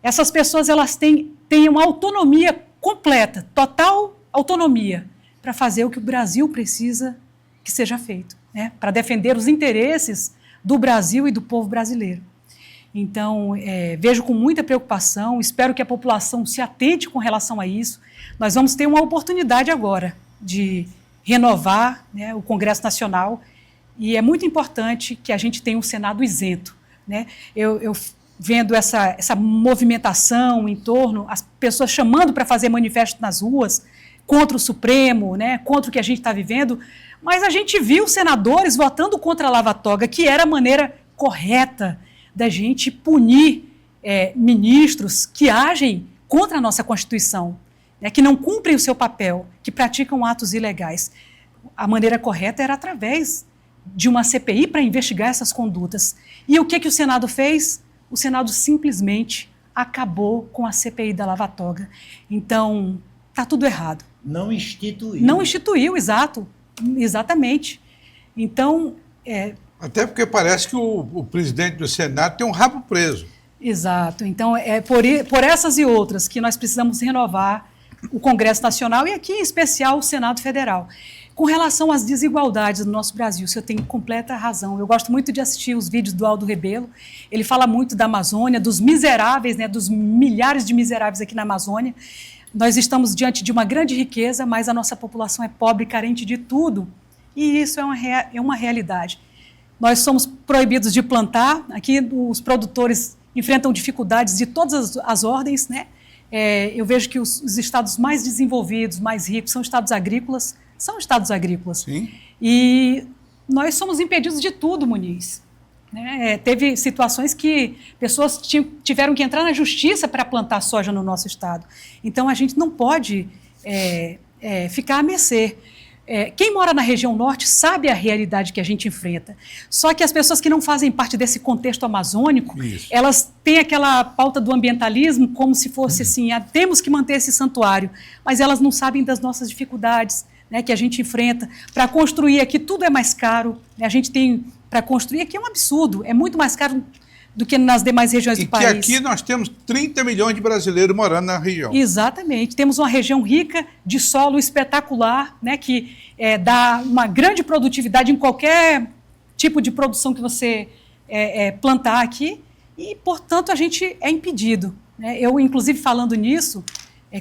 essas pessoas elas tenham autonomia completa, total autonomia, para fazer o que o Brasil precisa que seja feito, né? Para defender os interesses do Brasil e do povo brasileiro. Então, vejo com muita preocupação, espero que a população se atente com relação a isso. Nós vamos ter uma oportunidade agora de renovar, né, o Congresso Nacional, e é muito importante que a gente tenha um Senado isento, né? Eu vendo essa movimentação em torno, as pessoas chamando para fazer manifesto nas ruas, contra o Supremo, né, contra o que a gente está vivendo, mas a gente viu senadores votando contra a lava-toga, que era a maneira correta da gente punir ministros que agem contra a nossa Constituição, né, que não cumprem o seu papel, que praticam atos ilegais. A maneira correta era através de uma CPI para investigar essas condutas. E o que o Senado fez? O Senado simplesmente acabou com a CPI da lava-toga. Então, está tudo errado. Não instituiu. Não instituiu, exatamente. Então... Até porque parece que o presidente do Senado tem um rabo preso. Exato. Então, é por essas e outras que nós precisamos renovar o Congresso Nacional e aqui, em especial, o Senado Federal. Com relação às desigualdades no nosso Brasil, você tem completa razão. Eu gosto muito de assistir os vídeos do Aldo Rebelo. Ele fala muito da Amazônia, dos miseráveis, né, dos milhares de miseráveis aqui na Amazônia. Nós estamos diante de uma grande riqueza, mas a nossa população é pobre, carente de tudo. E isso é uma realidade. Nós somos proibidos de plantar. Aqui os produtores enfrentam dificuldades de todas as ordens, né? Eu vejo que os estados mais desenvolvidos, mais ricos, são estados agrícolas. Sim. E nós somos impedidos de tudo, Muniz. Né? Teve situações que pessoas tiveram que entrar na justiça para plantar soja no nosso estado. Então, a gente não pode ficar à mercê. Quem mora na região norte sabe a realidade que a gente enfrenta. Só que as pessoas que não fazem parte desse contexto amazônico, elas têm aquela pauta do ambientalismo como se fosse assim, temos que manter esse santuário, mas elas não sabem das nossas dificuldades, né, que a gente enfrenta. Para construir aqui tudo é mais caro, né? A gente tem, para construir aqui é um absurdo, é muito mais caro do que nas demais regiões do país. E que aqui nós temos 30 milhões de brasileiros morando na região. Exatamente. Temos uma região rica de solo espetacular, né, que dá uma grande produtividade em qualquer tipo de produção que você plantar aqui e, portanto, a gente é impedido. Né? Eu, inclusive, falando nisso,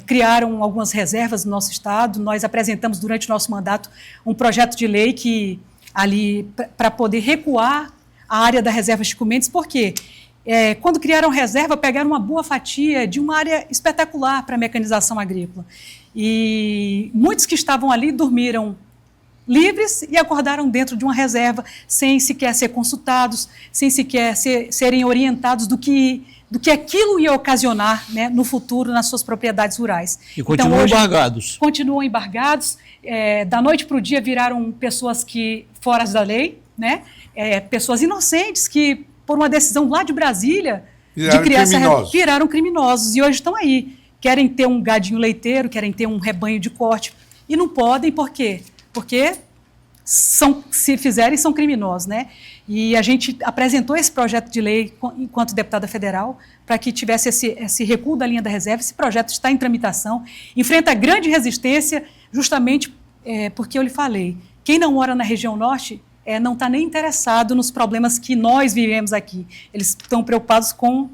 criaram algumas reservas no nosso estado. Nós apresentamos, durante o nosso mandato, um projeto de lei que, ali, para poder recuar a área da reserva Chico Mendes, porque quando criaram reserva, pegaram uma boa fatia de uma área espetacular para a mecanização agrícola. E muitos que estavam ali dormiram livres e acordaram dentro de uma reserva, sem sequer ser consultados, sem sequer serem orientados do que aquilo ia ocasionar, né, no futuro nas suas propriedades rurais. E continuam embargados. Continuam embargados. Da noite para o dia viraram pessoas fora da lei, né? Pessoas inocentes que, por uma decisão lá de Brasília, viraram criminosos e hoje estão aí. Querem ter um gadinho leiteiro, querem ter um rebanho de corte e não podem, por quê? Porque se fizerem, são criminosos, né? E a gente apresentou esse projeto de lei enquanto deputada federal para que tivesse esse recuo da linha da reserva. Esse projeto está em tramitação, enfrenta grande resistência, justamente porque eu lhe falei, quem não mora na região norte não está nem interessado nos problemas que nós vivemos aqui. Eles estão preocupados com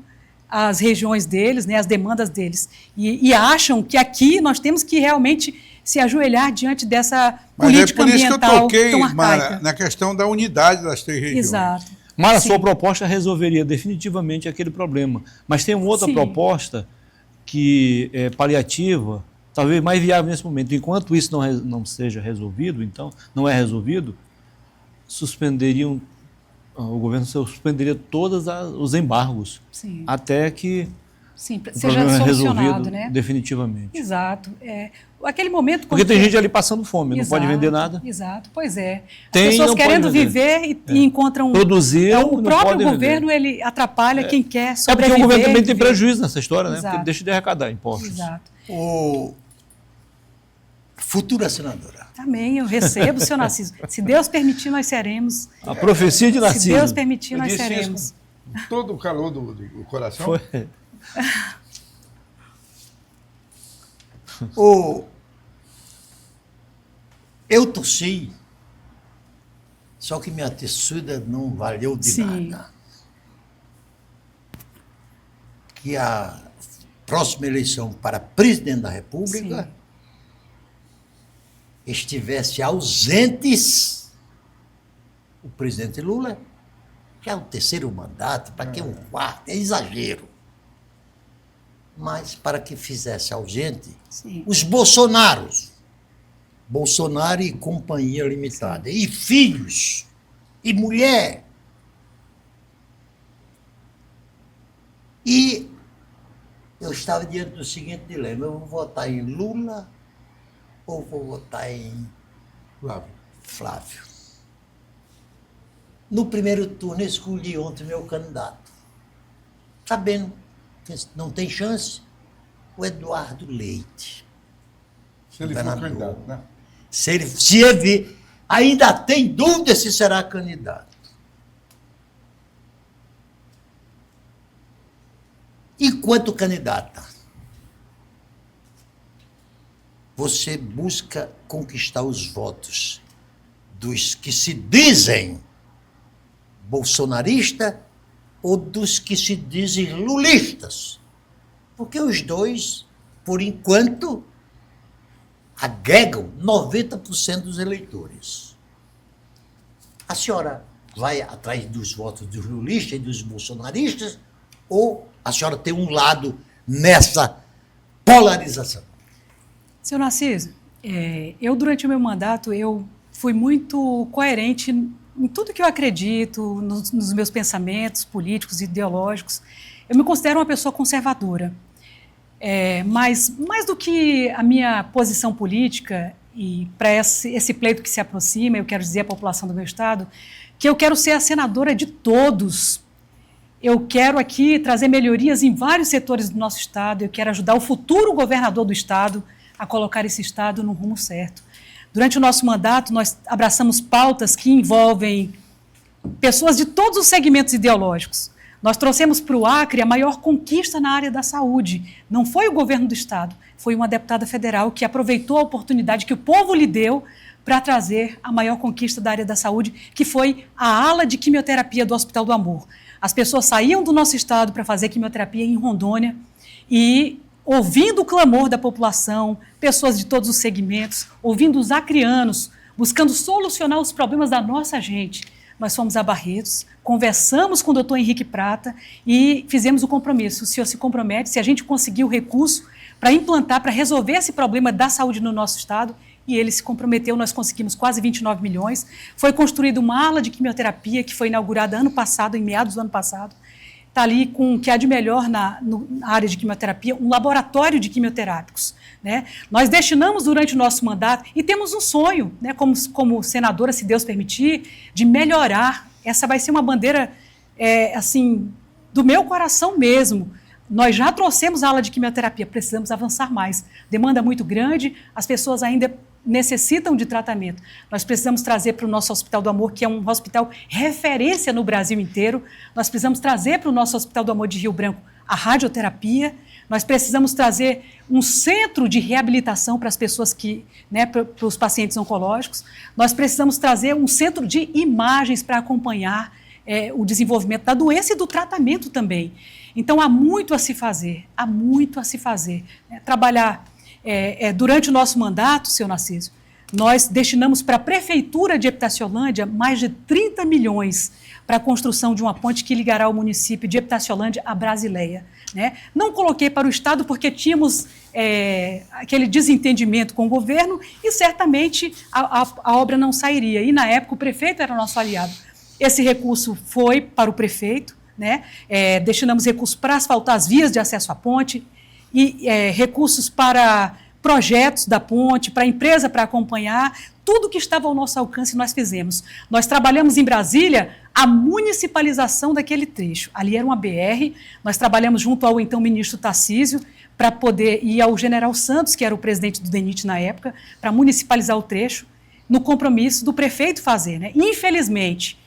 as regiões deles, né, as demandas deles. E acham que aqui nós temos que realmente se ajoelhar diante dessa política ambiental tão arcaica. Mas é por isso que eu toquei, Mara, na questão da unidade das três regiões. Exato. Mara, sua proposta resolveria definitivamente aquele problema. Mas tem uma outra proposta que é paliativa, talvez mais viável nesse momento. Enquanto isso não seja resolvido, então, não é resolvido, o governo suspenderia todos os embargos, até que o problema é resolvido, né, definitivamente. Exato. Aquele momento... Porque tem gente ali passando fome, não pode vender nada. Exato, pois é. As pessoas querendo viver e encontram... Produzir, o próprio governo, ele atrapalha quem quer sobreviver. Porque o governo também tem prejuízo nessa história, né? Porque ele deixa de arrecadar impostos. Exato. futura senadora. Amém, eu recebo, seu Narciso. Se Deus permitir, nós seremos. A profecia de Narciso. Se Deus permitir, Eu nós disse seremos. isso com todo o calor do coração. Foi. Eu tossi, só que minha textura não valeu de Sim. nada. Que a próxima eleição para presidente da República Sim. estivesse ausentes o presidente Lula, já é o terceiro mandato, para que um quarto? É exagero. Mas para que fizesse ausente Sim. os Bolsonaros, Bolsonaro e Companhia Limitada, e filhos, e mulher. E eu estava diante do seguinte dilema: eu vou votar em Lula ou vou votar em Flávio? No primeiro turno, eu escolhi ontem meu candidato, sabendo que não tem chance, o Eduardo Leite. Se ele for candidato, né? Se ele ainda tem dúvida se será candidato. Enquanto candidata, você busca conquistar os votos dos que se dizem bolsonaristas ou dos que se dizem lulistas. Porque os dois, por enquanto, agregam 90% dos eleitores. A senhora vai atrás dos votos dos lulistas e dos bolsonaristas ou a senhora tem um lado nessa polarização? Seu Narciso, eu durante o meu mandato, eu fui muito coerente em tudo que eu acredito, nos meus pensamentos políticos e ideológicos. Eu me considero uma pessoa conservadora. Mas, mais do que a minha posição política, e para esse pleito que se aproxima, eu quero dizer à população do meu estado, que eu quero ser a senadora de todos. Eu quero aqui trazer melhorias em vários setores do nosso estado, eu quero ajudar o futuro governador do estado a colocar esse estado no rumo certo. Durante o nosso mandato, nós abraçamos pautas que envolvem pessoas de todos os segmentos ideológicos. Nós trouxemos para o Acre a maior conquista na área da saúde. Não foi o governo do estado, foi uma deputada federal que aproveitou a oportunidade que o povo lhe deu para trazer a maior conquista da área da saúde, que foi a ala de quimioterapia do Hospital do Amor. As pessoas saíam do nosso estado para fazer quimioterapia em Rondônia e, ouvindo o clamor da população, pessoas de todos os segmentos, ouvindo os acreanos, buscando solucionar os problemas da nossa gente, nós fomos a Barretos, conversamos com o doutor Henrique Prata e fizemos o compromisso. O senhor se compromete, se a gente conseguir o recurso para implantar, para resolver esse problema da saúde no nosso estado, e ele se comprometeu, nós conseguimos quase 29 milhões. Foi construída uma ala de quimioterapia que foi inaugurada ano passado, em meados do ano passado. Está ali com o que há de melhor na área de quimioterapia, um laboratório de quimioterápicos. Né? Nós destinamos durante o nosso mandato, e temos um sonho, né, como senadora, se Deus permitir, de melhorar. Essa vai ser uma bandeira, assim, do meu coração mesmo. Nós já trouxemos a ala de quimioterapia, precisamos avançar mais. Demanda muito grande, as pessoas ainda necessitam de tratamento. Nós precisamos trazer para o nosso Hospital do Amor, que é um hospital referência no Brasil inteiro. Nós precisamos trazer para o nosso Hospital do Amor de Rio Branco a radioterapia. Nós precisamos trazer um centro de reabilitação para as pessoas para os pacientes oncológicos. Nós precisamos trazer um centro de imagens para acompanhar o desenvolvimento da doença e do tratamento também. Então, há muito a se fazer, Trabalhar durante o nosso mandato, seu Narciso, nós destinamos para a Prefeitura de Epitaciolândia mais de 30 milhões para a construção de uma ponte que ligará o município de Epitaciolândia à Brasileia. Né? Não coloquei para o Estado porque tínhamos aquele desentendimento com o governo e certamente a obra não sairia. E, na época, o prefeito era nosso aliado. Esse recurso foi para o prefeito, né? Destinamos recursos para asfaltar as vias de acesso à ponte e recursos para projetos da ponte, para a empresa para acompanhar, tudo que estava ao nosso alcance nós fizemos. Nós trabalhamos em Brasília a municipalização daquele trecho. Ali era uma BR, nós trabalhamos junto ao então ministro Tarcísio, para poder ir ao general Santos, que era o presidente do DENIT na época, para municipalizar o trecho, no compromisso do prefeito fazer, né? Infelizmente,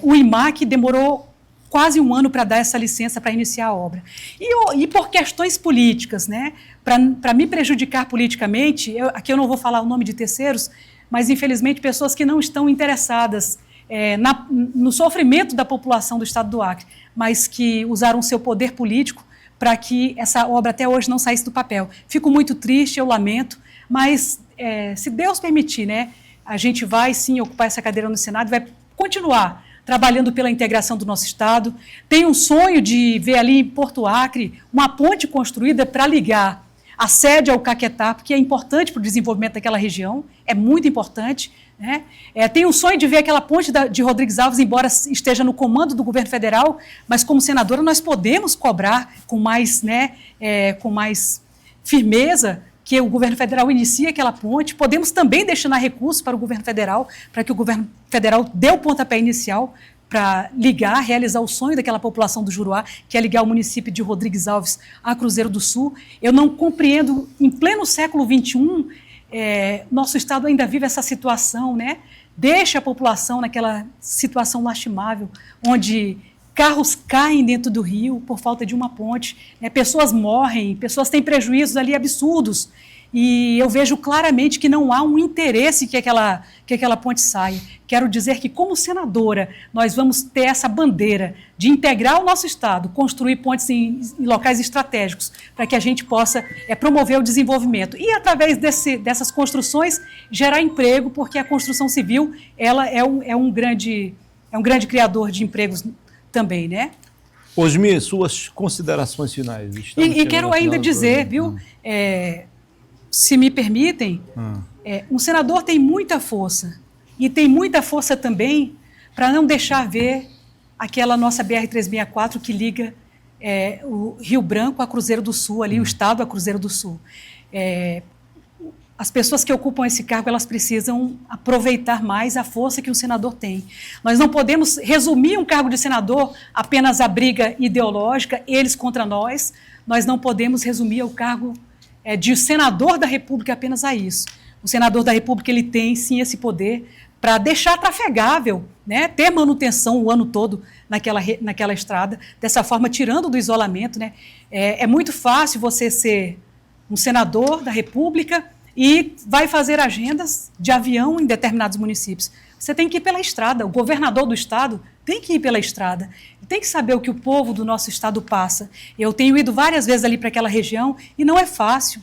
o IMAC demorou quase um ano para dar essa licença para iniciar a obra. E por questões políticas, né? Para me prejudicar politicamente, aqui eu não vou falar o nome de terceiros, mas infelizmente pessoas que não estão interessadas no sofrimento da população do estado do Acre, mas que usaram seu poder político para que essa obra até hoje não saísse do papel. Fico muito triste, eu lamento, mas se Deus permitir, né, a gente vai sim ocupar essa cadeira no Senado e vai continuar trabalhando pela integração do nosso estado. Tenho um sonho de ver ali em Porto Acre uma ponte construída para ligar a sede ao Caquetá, porque é importante para o desenvolvimento daquela região, é muito importante, né? Tenho um sonho de ver aquela ponte de Rodrigues Alves, embora esteja no comando do governo federal, mas como senadora nós podemos cobrar com mais firmeza que o governo federal inicie aquela ponte. Podemos também destinar recursos para o governo federal, para que o governo federal dê o pontapé inicial para realizar o sonho daquela população do Juruá, que é ligar o município de Rodrigues Alves a Cruzeiro do Sul. Eu não compreendo, em pleno século XXI, nosso estado ainda vive essa situação, né? Deixa a população naquela situação lastimável, onde carros caem dentro do rio por falta de uma ponte, né? Pessoas morrem, pessoas têm prejuízos ali absurdos, e eu vejo claramente que não há um interesse que aquela ponte saia. Quero dizer que, como senadora, nós vamos ter essa bandeira de integrar o nosso estado, construir pontes em locais estratégicos, para que a gente possa promover o desenvolvimento. E, através dessas construções, gerar emprego, porque a construção civil ela é um grande criador de empregos também, né? Osmi, suas considerações finais. E quero ainda dizer, viu, se me permitem, um senador tem muita força, e tem muita força também para não deixar ver aquela nossa BR-364 que liga o Rio Branco a Cruzeiro do Sul, ali o estado a Cruzeiro do Sul. As pessoas que ocupam esse cargo, elas precisam aproveitar mais a força que um senador tem. Nós não podemos resumir um cargo de senador apenas à briga ideológica, eles contra nós. Nós não podemos resumir o cargo de senador da República apenas a isso. O senador da República, ele tem sim esse poder para deixar trafegável, né, ter manutenção o ano todo naquela estrada, dessa forma tirando do isolamento, né. É muito fácil você ser um senador da República e vai fazer agendas de avião em determinados municípios. Você tem que ir pela estrada, o governador do estado tem que ir pela estrada, tem que saber o que o povo do nosso estado passa. Eu tenho ido várias vezes ali para aquela região e não é fácil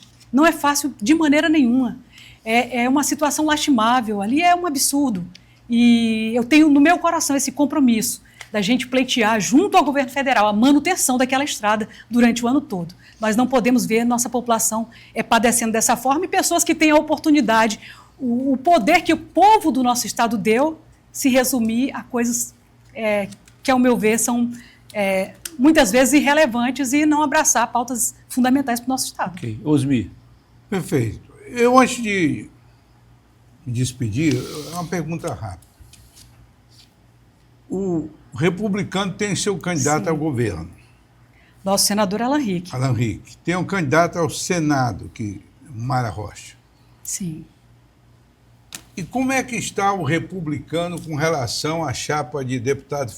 de maneira nenhuma. É uma situação lastimável, ali é um absurdo. E eu tenho no meu coração esse compromisso da gente pleitear junto ao governo federal a manutenção daquela estrada durante o ano todo. Nós não podemos ver nossa população padecendo dessa forma, e pessoas que têm a oportunidade, o poder que o povo do nosso estado deu, se resumir a coisas que, ao meu ver, são muitas vezes irrelevantes e não abraçar pautas fundamentais para o nosso estado. Ok. Osmi. Perfeito. Eu, antes de me despedir, uma pergunta rápida. O republicano tem seu candidato ao governo. Nosso senador Alan Rick. Alan Rick. Tem um candidato ao Senado, Mara Rocha. Sim. E como é que está o republicano com relação à chapa de deputado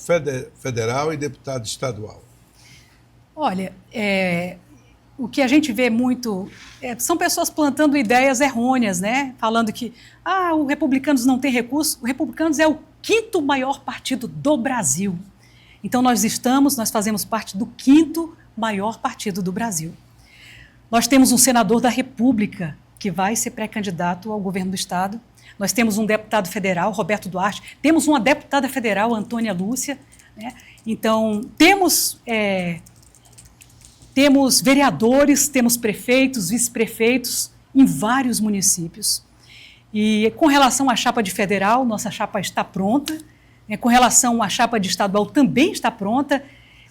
federal e deputado estadual? Olha, o que a gente vê muito são pessoas plantando ideias errôneas, né? Falando que o Republicanos não tem recurso. O Republicanos é o 5º maior partido do Brasil. Então nós fazemos parte do 5º maior partido do Brasil. Nós temos um senador da República que vai ser pré-candidato ao governo do estado. Nós temos um deputado federal, Roberto Duarte. Temos uma deputada federal, Antônia Lúcia, né? Então temos vereadores, temos prefeitos, vice-prefeitos em vários municípios. E com relação à chapa de federal, nossa chapa está pronta. Com relação à chapa de estadual, também está pronta.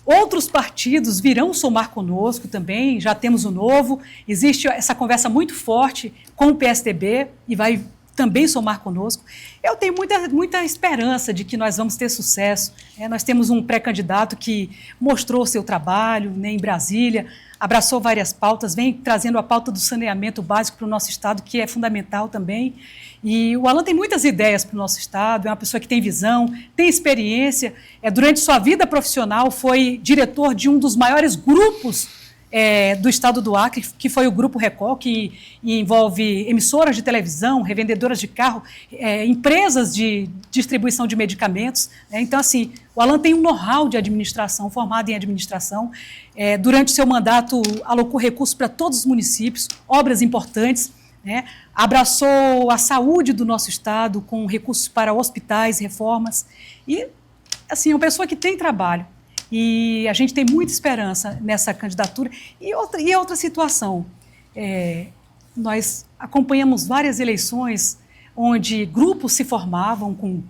Outros partidos virão somar conosco também, já temos o Novo, existe essa conversa muito forte com o PSDB e vai também somar conosco. Eu tenho muita esperança de que nós vamos ter sucesso. Nós temos um pré-candidato que mostrou o seu trabalho, né, em Brasília, abraçou várias pautas, vem trazendo a pauta do saneamento básico para o nosso Estado, que é fundamental também. E o Alan tem muitas ideias para o nosso Estado, é uma pessoa que tem visão, tem experiência. Durante sua vida profissional, foi diretor de um dos maiores grupos do Estado do Acre, que foi o Grupo Record, que envolve emissoras de televisão, revendedoras de carro, empresas de distribuição de medicamentos. Então, assim, o Alan tem um know-how de administração, formado em administração. Durante o seu mandato, alocou recursos para todos os municípios, obras importantes, né? Abraçou a saúde do nosso Estado com recursos para hospitais, reformas. E, assim, é uma pessoa que tem trabalho. E a gente tem muita esperança nessa candidatura. E outra situação, nós acompanhamos várias eleições onde grupos se formavam com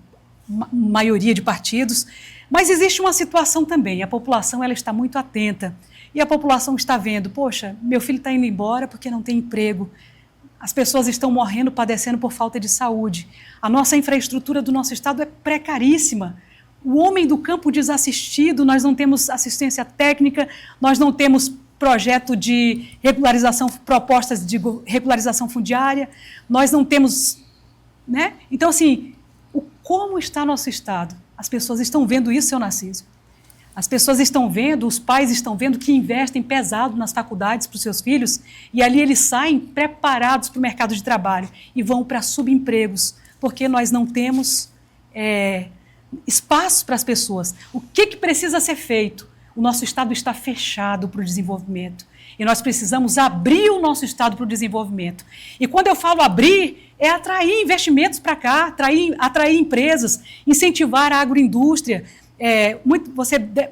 maioria de partidos, mas existe uma situação também, a população ela está muito atenta, e a população está vendo, poxa, meu filho está indo embora porque não tem emprego, as pessoas estão morrendo, padecendo por falta de saúde, a nossa infraestrutura do nosso Estado é precaríssima, o homem do campo desassistido, nós não temos assistência técnica, nós não temos projeto de regularização, propostas de regularização fundiária, nós não temos, né? Então, assim, como está nosso Estado? As pessoas estão vendo isso, seu Narciso. As pessoas estão vendo, os pais estão vendo que investem pesado nas faculdades para os seus filhos e ali eles saem preparados para o mercado de trabalho e vão para subempregos, porque nós não temos espaço para as pessoas. O que precisa ser feito? O nosso Estado está fechado para o desenvolvimento e nós precisamos abrir o nosso Estado para o desenvolvimento. E quando eu falo abrir, é atrair investimentos para cá, atrair empresas, incentivar a agroindústria.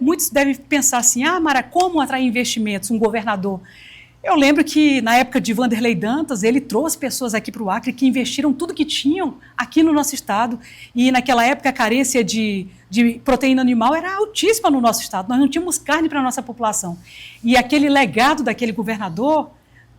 Muitos devem pensar assim, Mara, como atrair investimentos, um governador? Eu lembro que na época de Wanderlei Dantas, ele trouxe pessoas aqui para o Acre que investiram tudo que tinham aqui no nosso estado e naquela época a carência de proteína animal era altíssima no nosso estado, nós não tínhamos carne para a nossa população. E aquele legado daquele governador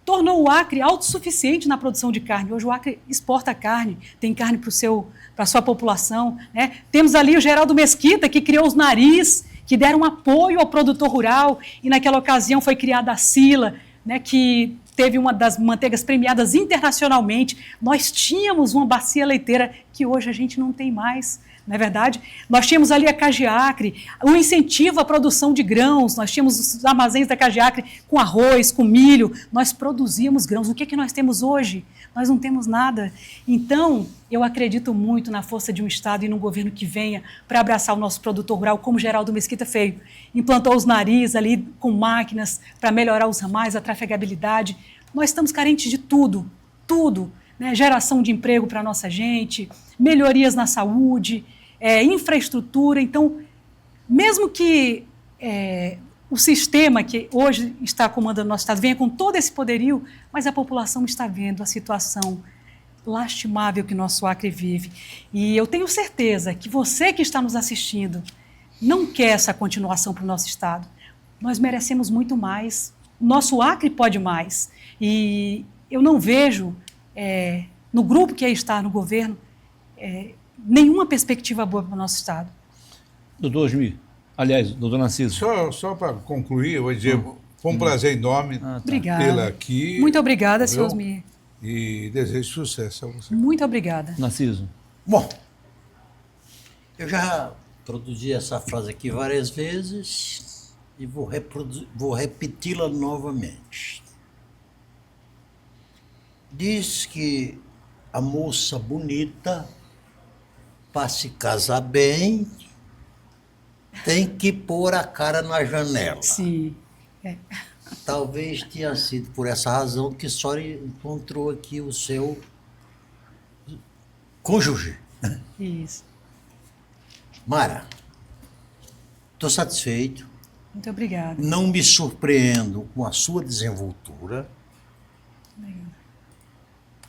tornou o Acre autossuficiente na produção de carne. Hoje o Acre exporta carne, tem carne para a sua população, né? Temos ali o Geraldo Mesquita, que criou os naris, que deram apoio ao produtor rural, e naquela ocasião foi criada a Sila, né, que teve uma das manteigas premiadas internacionalmente. Nós tínhamos uma bacia leiteira que hoje a gente não tem mais, não é verdade? Nós tínhamos ali a Cagiacre, o incentivo à produção de grãos, nós tínhamos os armazéns da Cagiacre com arroz, com milho, nós produzíamos grãos. O que nós temos hoje? Nós não temos nada. Então, eu acredito muito na força de um Estado e num governo que venha para abraçar o nosso produtor rural, como Geraldo Mesquita fez. Implantou os naris ali com máquinas para melhorar os ramais, a trafegabilidade. Nós estamos carentes de tudo, né? Geração de emprego para a nossa gente, melhorias na saúde, infraestrutura. Então, mesmo que o sistema que hoje está comandando o nosso Estado venha com todo esse poderio, mas a população está vendo a situação lastimável que nosso Acre vive. E eu tenho certeza que você que está nos assistindo não quer essa continuação para o nosso Estado. Nós merecemos muito mais. O nosso Acre pode mais. E eu não vejo, no grupo que aí está no governo, nenhuma perspectiva boa para o nosso Estado. Doutor Osmir, aliás, doutor Narciso. Só para concluir, eu vou dizer, foi um prazer enorme Obrigada. tê-la aqui. Muito obrigada, senhor Osmir. E desejo sucesso a você. Muito obrigada. Narciso. Bom, eu já produzi essa frase aqui várias vezes e vou repeti-la novamente. Diz que a moça bonita, para se casar bem, tem que pôr a cara na janela. Sim. Talvez tenha sido por essa razão que só encontrou aqui o seu cônjuge. Isso. Mara, estou satisfeito. Muito obrigada. Não me surpreendo com a sua desenvoltura.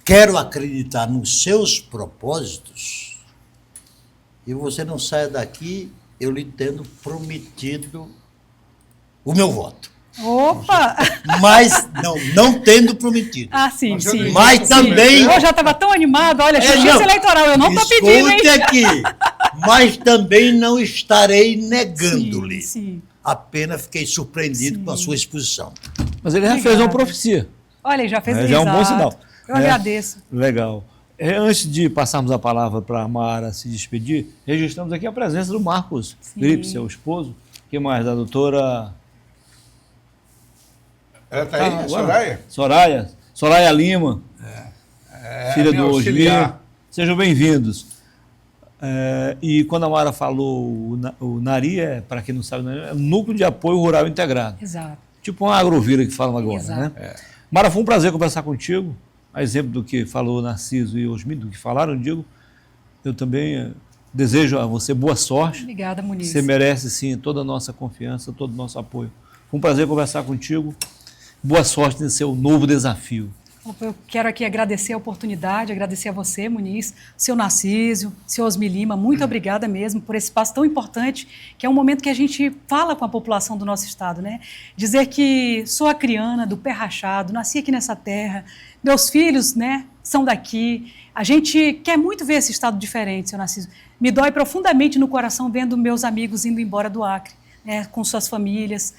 Quero acreditar nos seus propósitos. E você não saia daqui, eu lhe tendo prometido o meu voto. Opa! Mas não tendo prometido. Ah, sim, sim. Mas também... Eu já estava tão animado, olha, justiça não. eleitoral, eu não estou pedindo, hein? Escute aqui. Mas também não estarei negando-lhe. Sim, sim. Apenas fiquei surpreendido com a sua exposição. Mas ele já fez Obrigada. uma profecia. Olha, já fez Já é um bom exato. sinal. Eu agradeço. Legal. Antes de passarmos a palavra para a Mara se despedir, registramos aqui a presença do Marcos Gripe, seu esposo. Que mais? Da doutora... Ela está aí, a Soraya? Soraya Lima, filha minha do auxiliar. Osmir. Sejam bem-vindos. E quando a Mara falou, o NARI para quem não sabe, é o Núcleo de Apoio Rural Integrado. Exato. Tipo uma agrovila que falam agora, Exato. né? Mara, foi um prazer conversar contigo. A exemplo do que falou Narciso e Osmir, do que falaram, digo, eu também desejo a você boa sorte. Obrigada, Muniz. Você merece, sim, toda a nossa confiança, todo o nosso apoio. Foi um prazer conversar contigo. Boa sorte nesse seu novo desafio. Eu quero aqui agradecer a oportunidade, agradecer a você, Muniz, seu Narciso, seu Osmir Lima, muito obrigada mesmo por esse espaço tão importante, que é um momento que a gente fala com a população do nosso estado, né? Dizer que sou acriana, do pé rachado, nasci aqui nessa terra, meus filhos, né, são daqui, a gente quer muito ver esse estado diferente, seu Narciso. Me dói profundamente no coração vendo meus amigos indo embora do Acre. Com suas famílias,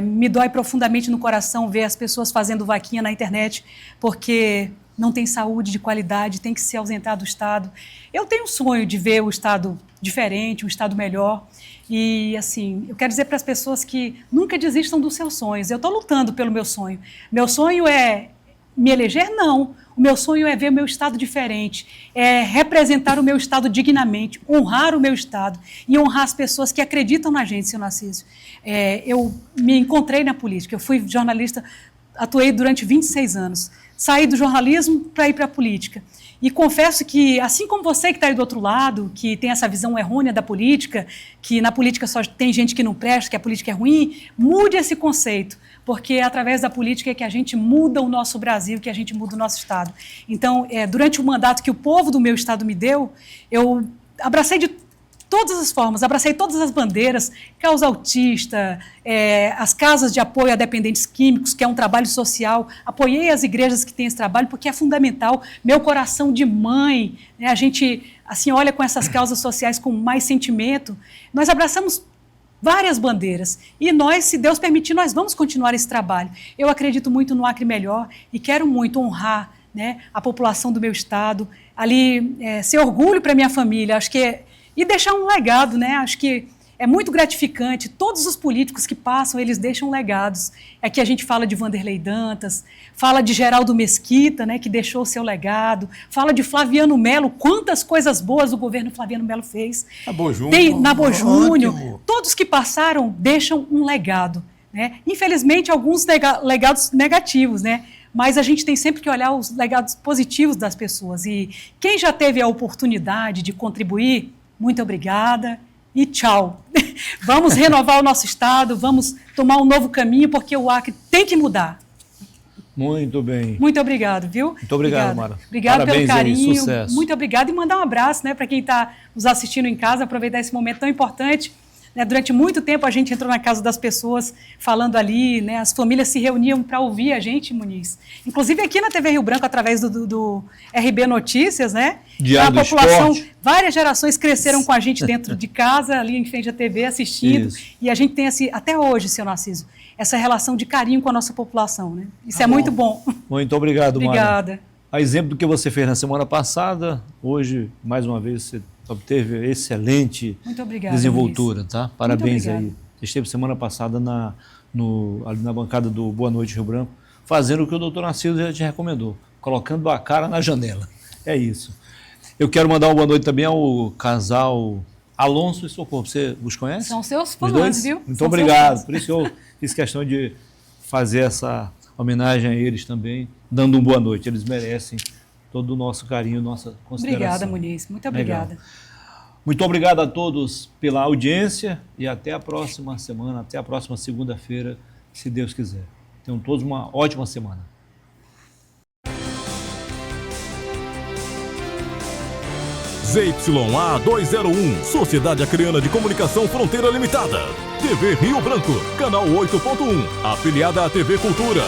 me dói profundamente no coração ver as pessoas fazendo vaquinha na internet porque não tem saúde de qualidade, tem que se ausentar do Estado. Eu tenho um sonho de ver o Estado diferente, um Estado melhor e, assim, eu quero dizer para as pessoas que nunca desistam dos seus sonhos. Eu estou lutando pelo meu sonho. Meu sonho é me eleger? Não. O meu sonho é ver o meu Estado diferente, é representar o meu Estado dignamente, honrar o meu Estado e honrar as pessoas que acreditam na gente, seu Narciso. Eu me encontrei na política, eu fui jornalista, atuei durante 26 anos. Saí do jornalismo para ir para a política. E confesso que, assim como você que está aí do outro lado, que tem essa visão errônea da política, que na política só tem gente que não presta, que a política é ruim, mude esse conceito, porque é através da política é que a gente muda o nosso Brasil, que a gente muda o nosso Estado. Então, durante o mandato que o povo do meu Estado me deu, eu abracei de todas as formas, abracei todas as bandeiras, causa autista, as casas de apoio a dependentes químicos, que é um trabalho social, apoiei as igrejas que têm esse trabalho, porque é fundamental, meu coração de mãe, né, a gente assim, olha com essas causas sociais com mais sentimento, nós abraçamos várias bandeiras, e nós, se Deus permitir, nós vamos continuar esse trabalho. Eu acredito muito no Acre Melhor, e quero muito honrar, né, a população do meu estado, ali, ser orgulho para minha família, acho que e deixar um legado, né? Acho que é muito gratificante. Todos os políticos que passam, eles deixam legados. Aqui a gente fala de Vanderlei Dantas, fala de Geraldo Mesquita, né, que deixou o seu legado, fala de Flaviano Melo, quantas coisas boas o governo Flaviano Melo fez. Nabor Júnior. Tem Nabor Júnior. Todos que passaram deixam um legado, né? Infelizmente, alguns legados negativos, né? Mas a gente tem sempre que olhar os legados positivos das pessoas. E quem já teve a oportunidade de contribuir, muito obrigada e tchau. Vamos renovar o nosso estado, vamos tomar um novo caminho, porque o Acre tem que mudar. Muito bem. Muito obrigado, viu? Muito obrigado, Mara. Obrigado pelo carinho. Aí, sucesso. Muito obrigado e mandar um abraço, né, para quem está nos assistindo em casa, aproveitar esse momento tão importante. Durante muito tempo a gente entrou na casa das pessoas falando ali, né, as famílias se reuniam para ouvir a gente, Muniz. Inclusive aqui na TV Rio Branco, através do RB Notícias, né? Diário a população, Esporte. Várias gerações cresceram com a gente dentro de casa, ali em frente à TV, assistindo. Isso. E a gente tem, até hoje, seu Narciso, essa relação de carinho com a nossa população, né? Isso é muito bom. Muito obrigado, Mara. Obrigada. A exemplo do que você fez na semana passada, hoje, mais uma vez, você obteve excelente desenvoltura, tá? Parabéns aí. Você esteve semana passada ali na bancada do Boa Noite Rio Branco, fazendo o que o doutor Narciso já te recomendou, colocando a cara na janela. É isso. Eu quero mandar uma boa noite também ao casal Alonso e Socorro. Você os conhece? São seus Os fãs, dois? viu? Muito São obrigado. Por isso que eu fiz questão de fazer essa homenagem a eles também, dando uma boa noite. Eles merecem todo o nosso carinho, nossa consideração. Obrigada, Muniz. Muito obrigada. Legal. Muito obrigado a todos pela audiência e até a próxima semana, até a próxima segunda-feira, se Deus quiser. Tenham todos uma ótima semana. ZYA 201, Sociedade Acreana de Comunicação Fronteira Limitada. TV Rio Branco, canal 8.1, afiliada à TV Cultura.